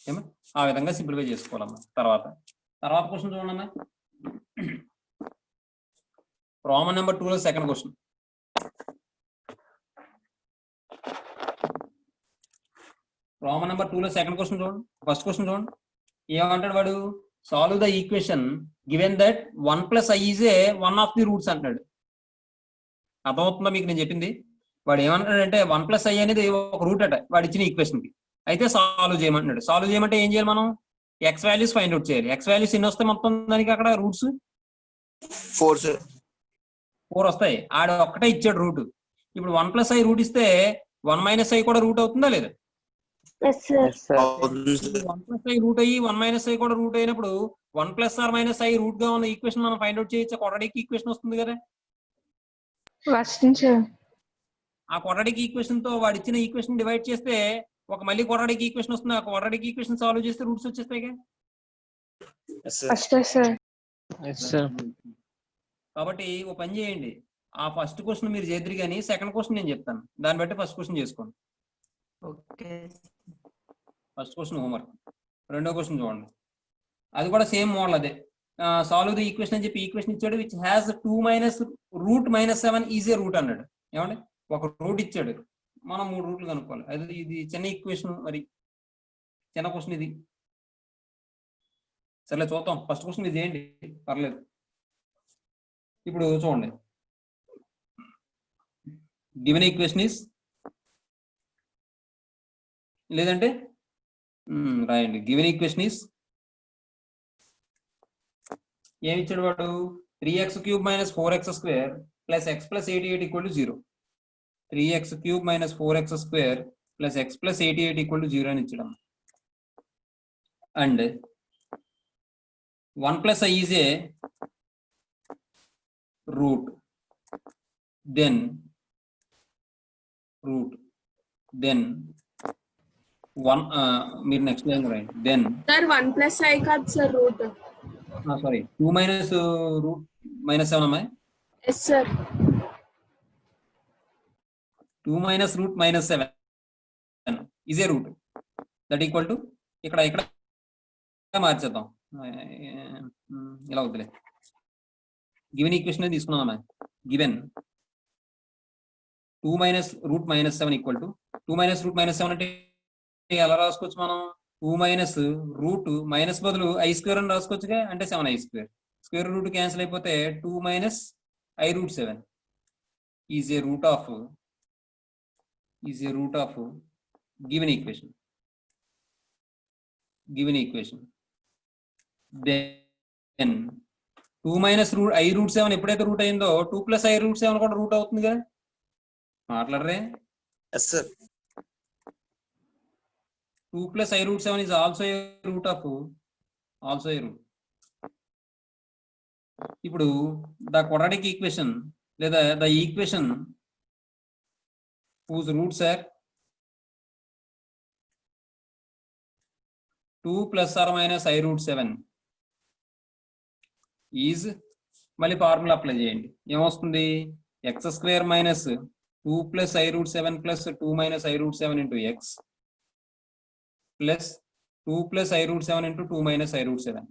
ఏమో ఆ విధంగా సింప్లిఫై చేసుకోవాలమ్మా. తర్వాత క్వశ్చన్ చూడండి. రోమన్ నెంబర్ 2లో సెకండ్ క్వశ్చన్. రోమన్ నెంబర్ 2లో సెకండ్ క్వశ్చన్ చూడండి. ఫస్ట్ క్వశ్చన్ చూడండి, ఏమంటాడు వాడు, solve the equation given that 1 + i is A one of the roots అంటున్నాడు. అర్థమవుతుందా మీకు నేను చెప్పింది? వాడు ఏమంటాడంటే 1 + i అనేది ఒక రూట్ అట వాడు ఇచ్చిన ఈక్వేషన్ కి, అయితే సాల్వ్ చేయమంటున్నాడు. సాల్వ్ చేయమంటే ఏం చేయాలి మనం, ఎక్స్ వాల్యూస్ ఫైండ్ అవుట్ చేయాలి. ఎక్స్ వాల్యూస్ ఎన్ని వస్తాయి మొత్తం దానికి, అక్కడ రూట్స్ 4 సార్. 4 వస్తాయి. ఆడ ఒక్కటే ఇచ్చాడు రూట్. ఇప్పుడు 1 + i రూట్ ఇస్తే 1 - i కూడా రూట్ అవుతుందా లేదా? Yes, sir. అవుతుంది సార్. 1 + i రూట్ అయ్యి 1 - i కూడా రూట్ అయినప్పుడు 1 + i రూట్ గా ఉన్న ఈక్వేషన్ మనం ఫైండ్ అవుట్ చేయొచ్చు. క్వాడ్రాటిక్ ఈక్వేషన్ వస్తుంది కదా. వస్తుంది సార్. ఆ క్వాడ్రాటిక్ ఈక్వేషన్ తో వాడు ఇచ్చిన ఈక్వేషన్ డివైడ్ చేస్తే ఒక మళ్ళీ క్వాడ్రాటిక్ ఈక్వేషన్ వస్తుంది. ఆ క్వాడ్రాటిక్ ఈక్వేషన్ సాల్వ్ చేస్తే రూట్స్ వచ్చేస్తాయి. Yes, sir. వస్తుంది సార్. కాబట్టి ఒక పని చేయండి, ఆ ఫస్ట్ క్వశ్చన్ మీరు చేద్దరు కానీ సెకండ్ క్వశ్చన్ నేను చెప్తాను, దాన్ని బట్టి ఫస్ట్ క్వశ్చన్ చేసుకోండి. ఓకే. First question homework. రెండో క్వశ్చన్ చూడండి, అది కూడా సేమ్ మోడల్. అదే సాల్వ్ ది ఈక్వేషన్ అని చెప్పి ఈక్వేషన్ ఇచ్చాడు, which has 2 - √-7 is A root అన్నాడు. ఏమండి, ఒక రూట్ ఇచ్చాడు, మనం 3 రూట్లు కనుక్కోవాలి. అది ఇది చిన్న ఈక్వేషన్, మరి చిన్న క్వశ్చన్ ఇది. సర్లే చూద్దాం, ఫస్ట్ క్వశ్చన్ ఇది చేయండి, పర్లేదు. ఇప్పుడు చూడండి, గివెన్ ఈక్వేషన్ ఈస్, లేదంటే రాయండి, గివెన్ ఈక్వేషన్ ఈస్ ఏమి ఇచ్చాడు వాడు, 3x³ - 4x² + x + 88 = 0. 3x³ - 4x² + x + 88 = 0 అని ఇచ్చడం. And 1 + i is A root, then 1 మీరు నెక్స్ట్ లైన్ రాయండి. దెన్ సార్ 1 + i కాదు సార్ రూట్. సారీ 2 - √-7 అమ్మాయి. Yes sir. 2 - √-7 is A root, that equal to ఇక్కడ మార్చేద్దాం, ఇలా వద్దులే. గివెన్ ఈక్వేషన్ తీసుకున్నాం అమ్మాయి. గివెన్ 2 - √-7 ఈక్వల్ టు 2 - √-7 అంటే ఎలా రాసుకోవచ్చు మనం, 2 - రూట్ మైనస్ బదులు i² అని రాసుకోవచ్చుగా, అంటే 7i². స్క్వేర్ రూట్ క్యాన్సిల్ అయిపోతే 2 - i√7 is A root of given equation. Then 2 - i√7 ఎప్పుడైతే రూట్ అయిందో 2 + i√7 కూడా రూట్ అవుతుంది కదా. మాట్లాడరే? Yes, sir. 2 + i√7 is also a root. ఇప్పుడు ద క్వాడ్రాటిక్ ఈక్వేషన్ లేదా the equation whose roots are 2 plus or minus I root 7 is మళ్ళీ formula apply చేయండి. ఏమొస్తుంది? X square minus 2 plus i root 7 plus 2 minus i root 7 into X plus 2 plus i root 7 into 2 minus i root 7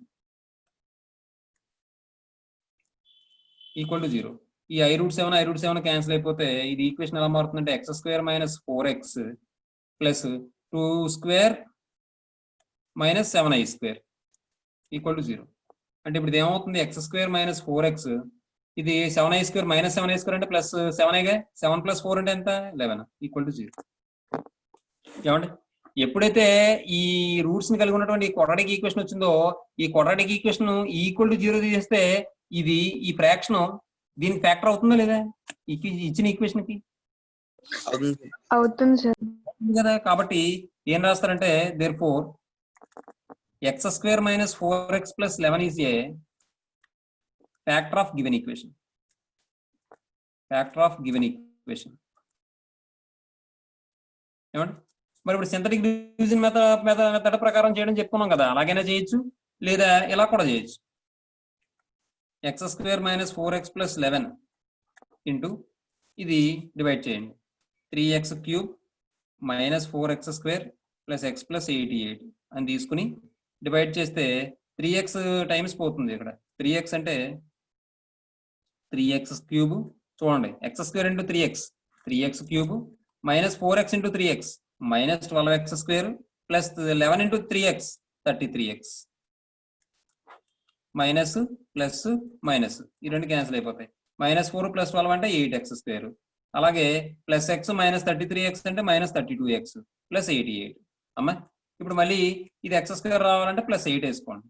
equal to 0. ఈ I root 7 cancel అయిపోతే ఇది equation ఎలా మారుతుందంటే X square minus 4x plus 2 square minus 7i square equal to 0. అంటే ఇప్పుడు ఇది ఏమవుతుంది? X square minus 4x ఇది 7i square minus 7i square అంటే ప్లస్ 7iగా 7 ప్లస్ 4 అంటే ఎంత? 11 ఈక్వల్ టు 0. ఏమండి? ఎప్పుడైతే ఈ రూట్స్ ని కలిగి ఉన్నటువంటి క్వాడ్రాటిక్ ఈక్వేషన్ వచ్చిందో ఈ క్వాడ్రాటిక్ ఈక్వేషన్ ఈక్వల్ టు 0 తీసేస్తే ఇది ఈ ఫ్రాక్షన్ దీనికి ఫ్యాక్టర్ అవుతుందా లేదా ఇచ్చిన ఈక్వేషన్ కి? అవుతుంది సార్ కదా. కాబట్టి ఏం రాస్తారంటే therefore X square minus 4x plus 11 is a factor of given equation. Factor of given equation. ఏమండి? మరి ఇప్పుడు సింథటిక్ డివిజన్ మెథడ్ ప్రకారం చేయడం చెప్పుకున్నాం కదా, అలాగైనా చేయొచ్చు లేదా ఇలా కూడా చేయొచ్చు. X square minus 4x plus 11 into ఇది డివైడ్ చేయండి 3x cube minus 4x square plus x plus 88 అని తీసుకుని డివైడ్ చేస్తే 3x టైమ్స్ పోతుంది. ఇక్కడ 3x అంటే 3x క్యూబ్ చూడండి, X square into 3x cube minus 4x into 3x minus 12x square plus 11 into 3x 33x minus plus minus ఈ రెండు cancel అయిపోతాయి. మైనస్ 4 ప్లస్ 12 అంటే 8x స్క్వేర్. అలాగే ప్లస్ x మైనస్ 33x అంటే minus 32x plus 88. అమ్మా ఇప్పుడు మళ్ళీ ఇది x స్క్వేర్ రావాలంటే ప్లస్ 8 వేసుకోండి.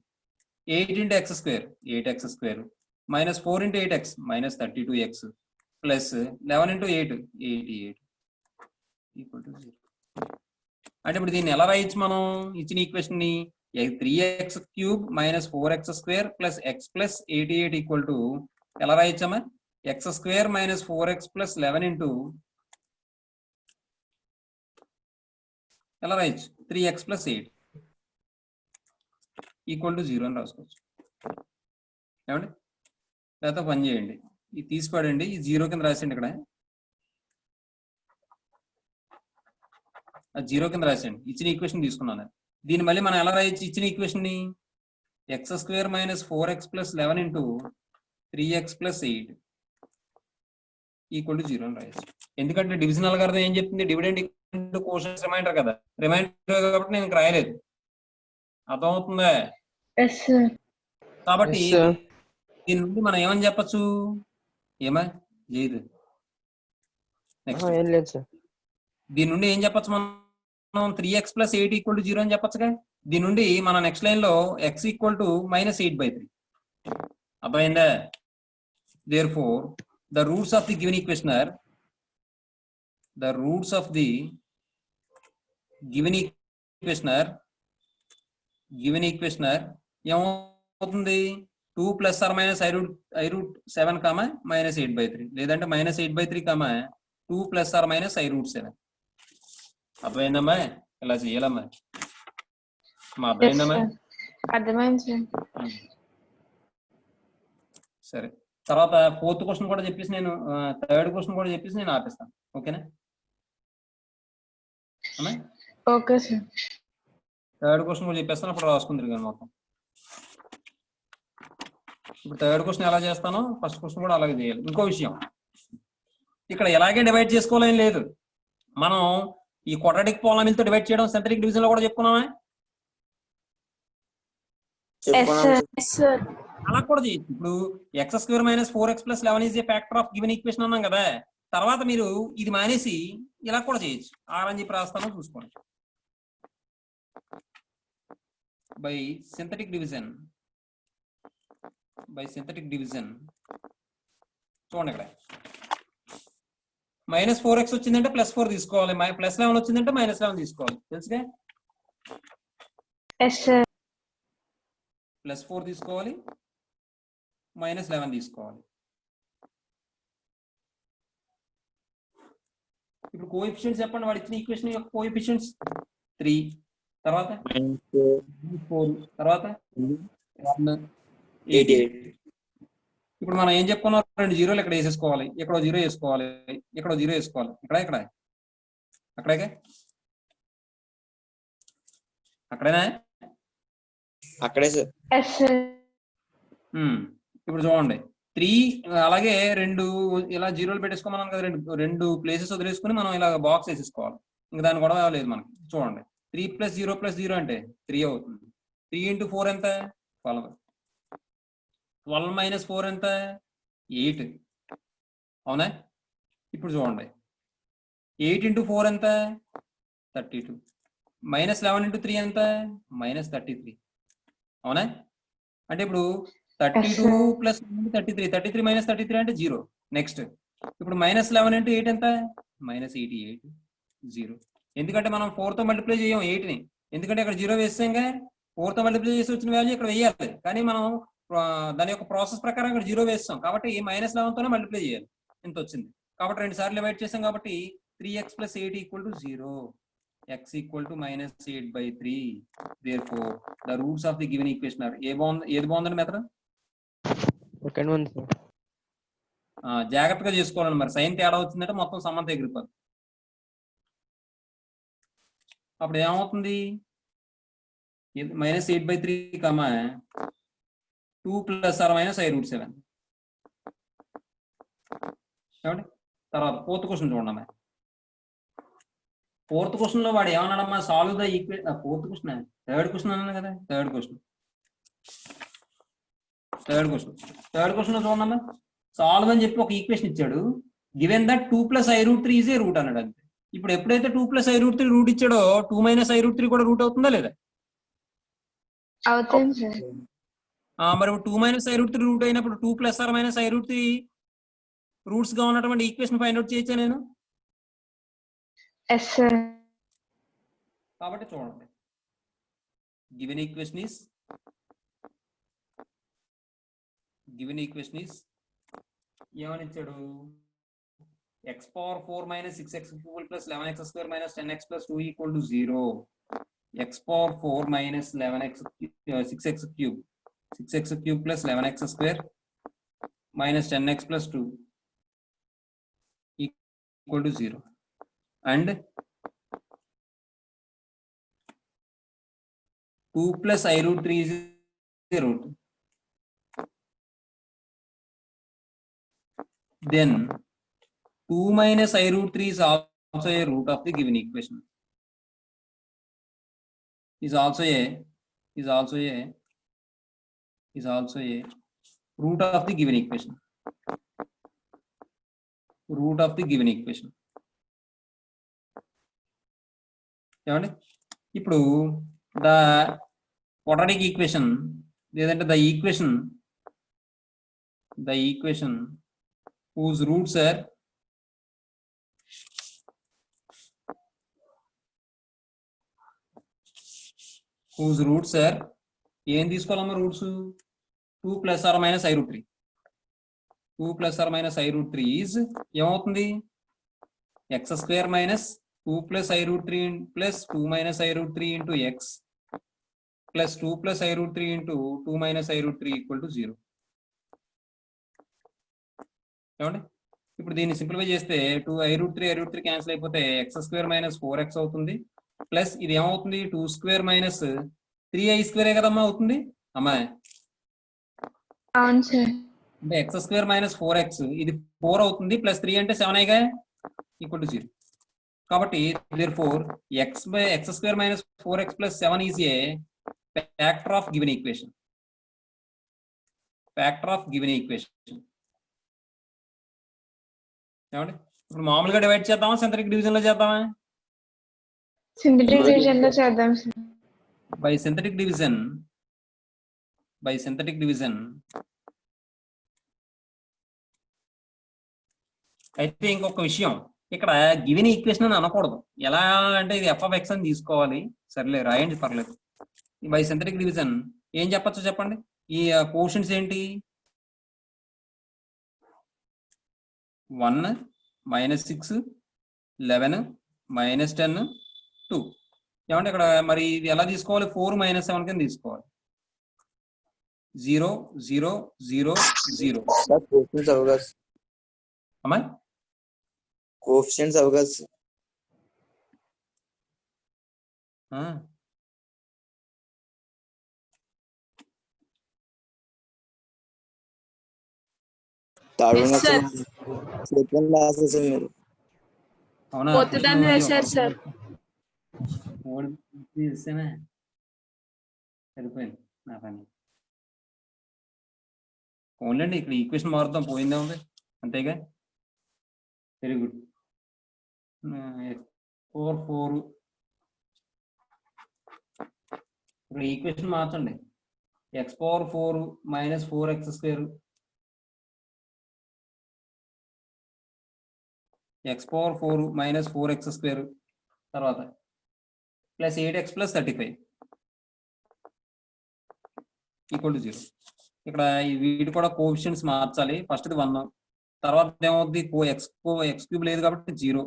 8 into X square 8x square minus 4 into 8x minus 32x plus 11 into 8 88 equal to 0. అంటే ఇప్పుడు దీన్ని ఎలా రాయొచ్చు మనం ఇచ్చిన ఈక్వేషన్ ని? 3x cube minus 4x square plus x plus 88 equal to ఎలా రాయొచ్చమ్మా? X square minus 4x plus 11 into ఎలా రాయొచ్చు? 3x ప్లస్ 8 ఈక్వల్ టు 0 అని రాసుకోవచ్చు. ఏమండి? లేకపోతే పని చేయండి, ఇది తీసిపడండి, ఈ 0 కింద రాసేయండి. ఇక్కడ ఆ 0 కింద రాసేయండి. ఇచ్చిన ఈక్వేషన్ తీసుకున్నాను. దీన్ని మళ్ళీ మనం ఎలా రాయొచ్చు ఇచ్చిన ఈక్వేషన్ ని? X square minus 4x plus 11 into 3x plus 8 equal to 0 అని రాయొచ్చు. ఎందుకంటే డివిజన్ అల్గారిథం ఏం చెప్తుంది? Dividend equal to quotient remainder కదా, రిమైండర్ కాబట్టి నేను రాయలేదు. అర్థమవుతుందా? కాబట్టి దీని నుండి మనం ఏమని చెప్పచ్చు? ఏమా లేదు నెక్స్ట్ దీని నుండి ఏం చెప్పచ్చు మనం? 3x ప్లస్ 8 ఈక్వల్ టు 0 అని చెప్పచ్చుగా. దీని నుండి మన నెక్స్ట్ లైన్ లో x ఈక్వల్ టు మైనస్ 8/3. అర్థమైందా? Therefore the roots of the given equation are given equation ఏమవుతుంది? 2 plus or minus i root 7 comma minus 8/3 లేదంటే minus 8/3 comma 2 plus or minus i root 7. అర్థమైందమ్మా? ఇలా చెయ్యాలమ్మా. అర్థమైందమ్మా? అర్థమైంది. సరే, తర్వాత 4th క్వశ్చన్ కూడా చెప్పేసి నేను 3rd క్వశ్చన్ కూడా చెప్పేసి నేను ఆపిస్తాను. ఓకేనా అమ్మా? Okay sir. 3rd క్వశ్చన్ కూడా చెప్పేస్తాను, అప్పుడు రాసుకుందరు కానీ మొత్తం. ఇప్పుడు 3rd క్వశ్చన్ ఎలా చేస్తానో ఫస్ట్ క్వశ్చన్ కూడా అలాగే చేయాలి. ఇంకో విషయం, ఇక్కడ ఎలాగే డివైడ్ చేసుకోవాలని లేదు. మనం ఈ క్వాడ్రాటిక్ పాలినామిల్ తో డివైడ్ చేయడం సింథటిక్ డివిజన్ లో కూడా చెప్పుకున్నామా? అలా కూడా చేయొచ్చు. ఇప్పుడు X square minus 4x plus 11 is a factor of given equation అన్నాం కదా, తర్వాత మీరు ఇది మానేసి ఇలా కూడా చేయొచ్చు. అని చెప్పి రాస్తానో చూసుకోండి. బై సింథటిక్ డివిజన్ చూడండి, ఇక్కడ మైనస్ 4x వచ్చిందంటే ప్లస్ 4 తీసుకోవాలి, ప్లస్ 11 వచ్చిందంటే మైనస్ 11 తీసుకోవాలి. తెలుసుగా? ప్లస్ 4 తీసుకోవాలి, -11 తీసుకోవాలి. ఇప్పుడు కోఎఫిషియెంట్స్ చెప్పండి, వాడు ఇచ్చిన ఈక్వేషన్ యొక్క కోఎఫిషియెంట్స్ 3, తర్వాత 4, తర్వాత 1, 8. ఇప్పుడు మనం ఏం చెప్పుకున్నాం, 2 జీరోలు ఇక్కడ వేసేసుకోవాలి, ఇక్కడ 0 వేసుకోవాలి, ఇక్కడ 0 వేసుకోవాలి, ఇక్కడ అక్కడే అక్కడేనా? అక్కడే సార్. Yes sir. ఇప్పుడు చూడండి 3 అలాగే 2 ఇలా జీరోలు పెట్టేసుకోమన్నాను కదా, రెండు ప్లేసెస్ వదిలేసుకుని మనం ఇలా బాక్స్ వేసేసుకోవాలి. ఇంకా దాని గొడవ లేదు మనకి. చూడండి 3 + 0 + 0 అంటే 3 అవుతుంది. 3 × 4 ఎంత? 12. 12 - 4 ఎంత? 8. అవునా? ఇప్పుడు చూడండి 8 × 4 ఎంత? 32. -11 × 3 ఎంత? -33. అవునా? అంటే ఇప్పుడు 32 + 33, 33 - 33 అంటే 0. నెక్స్ట్ ఇప్పుడు -11 × 8 ఎంత? -88. 0. ఎందుకంటే మనం 4తో మల్టిప్లై చేయం 8ని, ఎందుకంటే అక్కడ 0 వేస్తాంగా. 4తో మల్టిప్లై చేసి వచ్చిన వాల్యూ ఇక్కడ వేయాలి, కానీ మనం దాని యొక్క ప్రాసెస్ ప్రకారం ఇక్కడ 0 వేస్తాం కాబట్టి -11తోనే మల్టిప్లై చేయాలి. ఇంత వచ్చింది కాబట్టి 2 సార్లు డివైడ్ చేసాం కాబట్టి 3x + 8 = 0. x = -8/3. Therefore the roots of the given equation are ఏది బాగుందండి మెథడ్? Second one sir. జాగ్రత్తగా చేసుకోవాలండి, మరి సైన్ తేడా వచ్చిందంటే మొత్తం సమంత ఎగిరిపోదు. అప్పుడు ఏమవుతుంది? -8/3, 2 + or - i√7. ఏమండి? తర్వాత 4th క్వశ్చన్ చూడండి. 4th క్వశ్చన్ లో వాడు ఏమన్నాడమ్మా? Solve the equation. 4th question, third question అన్నాను కదా. థర్డ్ క్వశ్చన్ లో చూడమ్మా, సాల్వ్ అని చెప్పి ఒక ఈక్వేషన్ ఇచ్చాడు. Given that 2 + i√3 is A root అన్నాడు అంతే. ఇప్పుడు ఎప్పుడైతే 2 + i√3 రూట్ ఇచ్చాడో 2 - i√3 కూడా రూట్ అవుతుందా లేదా? అవుతుంది సార్. మరి 2 - i√3 రూట్ అయినప్పుడు 2 + or - i√3 రూట్స్ గా ఉన్నటువంటి ఈక్వేషన్ ఫైండ్ అవుట్ చేయొచ్చా నేను? Yes sir. కాబట్టి చూడండి, గివెన్ ఈక్వేషన్ ఈస్ ఏమని ఇచ్చాడు? x⁴ - 6x³ + 11x² - 10x + 2 = 0. x⁴ - 6x³ + 11x² - 10x + 2 = 0. And 2 + i√3 is a root. Then 2 - i√3 is also a root of the given equation. Is also a root of the given equation. ఏమండి? ఇప్పుడు the quadratic equation లేదంటే the equation whose roots are ఏం తీసుకోవాలమ్మా? Roots 2 + or - i√3. 2 + or - i√3 is ఏమవుతుంది? x² - 2 + i√3 + 2 - i√3 × x + 2 + i√3 × 2 - i√3 = 0. ఏమండి? ఇప్పుడు దీన్ని simplify చేస్తే 2 i√3 క్యాన్సిల్ అయిపోతే x² - 4x అవుతుంది. ప్లస్ ఇది ఏమవుతుంది? 2² - 3i² కదమ్మా అవుతుంది అమ్మా. అవును సార్. అంటే x² - 4x ఇది 4 అవుతుంది, ప్లస్ 3 అంటే 7iగా = 0. కాబట్టి therefore x² - 4x + 7 is a factor of given equation. ఏమండి? ఇప్పుడు మామూలుగా డివైడ్ చేద్దామా, సింథటిక్ డివిజన్ లో చేద్దామా? సింథటిక్ డివిజన్ లో చేద్దాం సార్. బై సింథటిక్ డివిజన్ అయితే ఇంకొక విషయం, ఇక్కడ గివెన్ ఈక్వేషన్ అని అనకూడదు. ఎలా అంటే ఇది f(x) అని తీసుకోవాలి. సర్లే రాయండి, పర్లేదు. బై సింథటిక్ డివిజన్ ఏం చెప్పచ్చు చెప్పండి? ఈ కోషన్స్ ఏంటి? 1 -6 11 -10 2. ఏమంటే ఇక్కడ మరి ఇది ఎలా తీసుకోవాలి? 4 - 7 కింద తీసుకోవాలి. 0 0 0 0. సార్ కోఎఫిషియెంట్స్ అవకాశం అమ్మా కోఎఫిషియెంట్స్ అవకాశం Yes, sir. Second last sir మీరు అవునా? కొత్తదాన్ని వేశారు సార్. సరిపోయింది నా పని. ఓన్లండి ఇక్కడ ఈక్వేషన్ మారుతాం, పోయిందే ఉంది అంతేగా. Very good. 4 ఇప్పుడు ఈక్వేషన్ మార్చండి. x⁴ - 4x², x⁴ - 4x² తర్వాత ప్లస్ 8x + 35 = 0. ఇక్కడ వీటి కూడా కోఎఫిషియెంట్స్ మార్చాలి. ఫస్ట్ ఇది 1, తర్వాత ఏమవుద్ది? x³ లేదు కాబట్టి 0.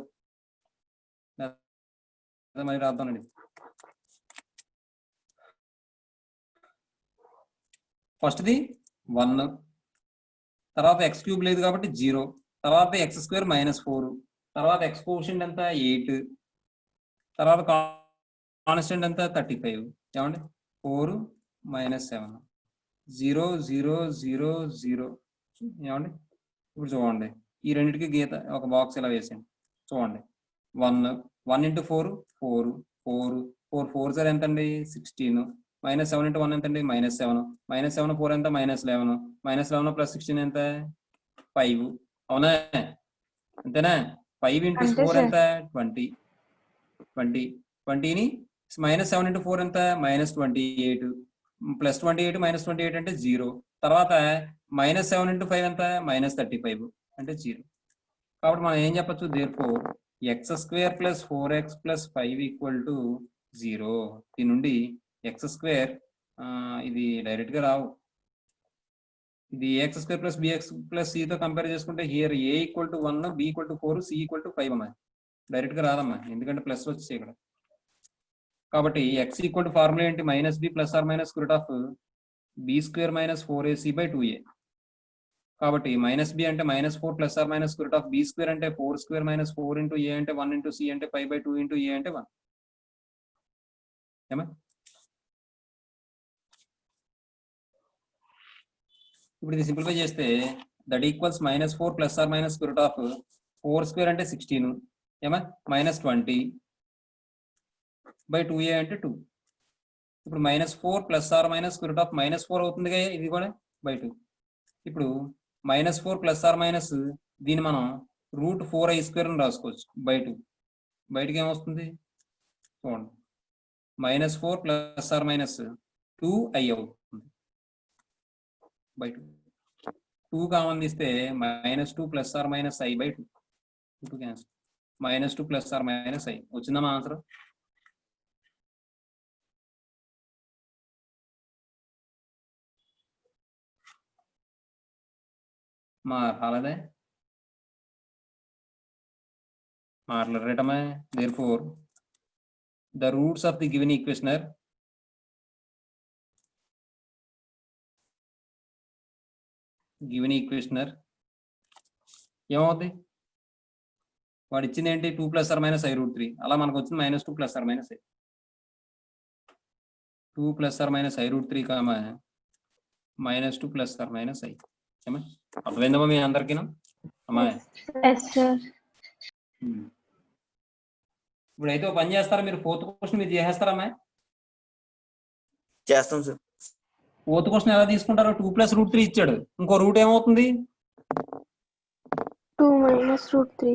మరి రాద్దామండి. ఫస్ట్ది 1, తర్వాత x³ లేదు కాబట్టి 0, తర్వాత x² - 4, తర్వాత x కోఎఫిషియంట్ ఎంత? 8, తర్వాత కాన్స్టెంట్ ఎంత? 35. ఏమండి? 4 - 7 0 0 0 0. ఏమండి? ఇప్పుడు చూడండి, ఈ రెండింటికి గీత ఒక బాక్స్ ఇలా వేసాను. చూడండి, 1 1 × 4 4 4 4 4 సార్ ఎంతండి? 16. -7 × 1 ఎంతండి? -7. -7 4 ఎంత? -11. -11 + 16 ఎంత? 5. అవునా? అంతేనా? 5 × అంతే 4 సార్. ఎంత? 20. 20ని -7 × 4 ఎంత? -28. +28 -28 అంటే 0. తర్వాత -7 × 5 ఎంత? -35 అంటే 0. కాబట్టి మనం ఏం చెప్పచ్చు? therefore x² + 4x + 5 = 0. దీని నుండి x² ఇది డైరెక్ట్ గా రావు. ఇది ax² + bx + c తో కంపేర్ చేసుకుంటే హియర్ a = 1, b = 4, c = 5 అమ్మా. డైరెక్ట్ గా రాదమ్మా, ఎందుకంటే ప్లస్ వచ్చేసి ఇక్కడ. కాబట్టి x ఫార్ములా ఏంటి? -b ± √b² - 4ac/2a. కాబట్టి -b అంటే -4 ± √b² అంటే 4² - 4 × a అంటే 1 × c అంటే 5/2 × a అంటే 1. ఏమా? ఇప్పుడు ఇది సింప్లిఫై చేస్తే దట్ ఈక్వల్స్ -4 ± √4² అంటే 16. ఏమా? -20/2a అంటే 2. ఇప్పుడు -4 ± √4 అవుతుందిగా, ఇది కూడా /2. ఇప్పుడు -4 ± దీన్ని మనం √4i² అని రాసుకోవచ్చు. /2 బయటకి ఏమొస్తుంది? చూడండి, -4 ± 2i అవుతుంది. /2 2 కామన్ తీస్తే -2 ± i/2. 2 క్యాన్సిల్. -2 ± i వచ్చిందమ్మా ఆన్సర్? రాలేదే? మాట్లాడరేటమ్మా. therefore the roots of the given equation are ఏమవుద్ది? వాడు ఇచ్చింది ఏంటి? 2 ± i√3. అలా మనకు వచ్చింది -2 ± i. 2 ± i√3, -2 ± i. ఏమా? అర్థమైందమ్మా మీ అందరికీ? అమ్మా Yes, sir. ఇప్పుడైతే ఒక పని చేస్తారా మీరు? 4th క్వశ్చన్ మీరు చేసేస్తారమ్మా? చేస్తాం సార్. 4th క్వశ్చన్ ఎలా తీసుకుంటారు? 2 + √3 ఇచ్చాడు, ఇంకో రూట్ ఏమవుతుంది? 2 - √3.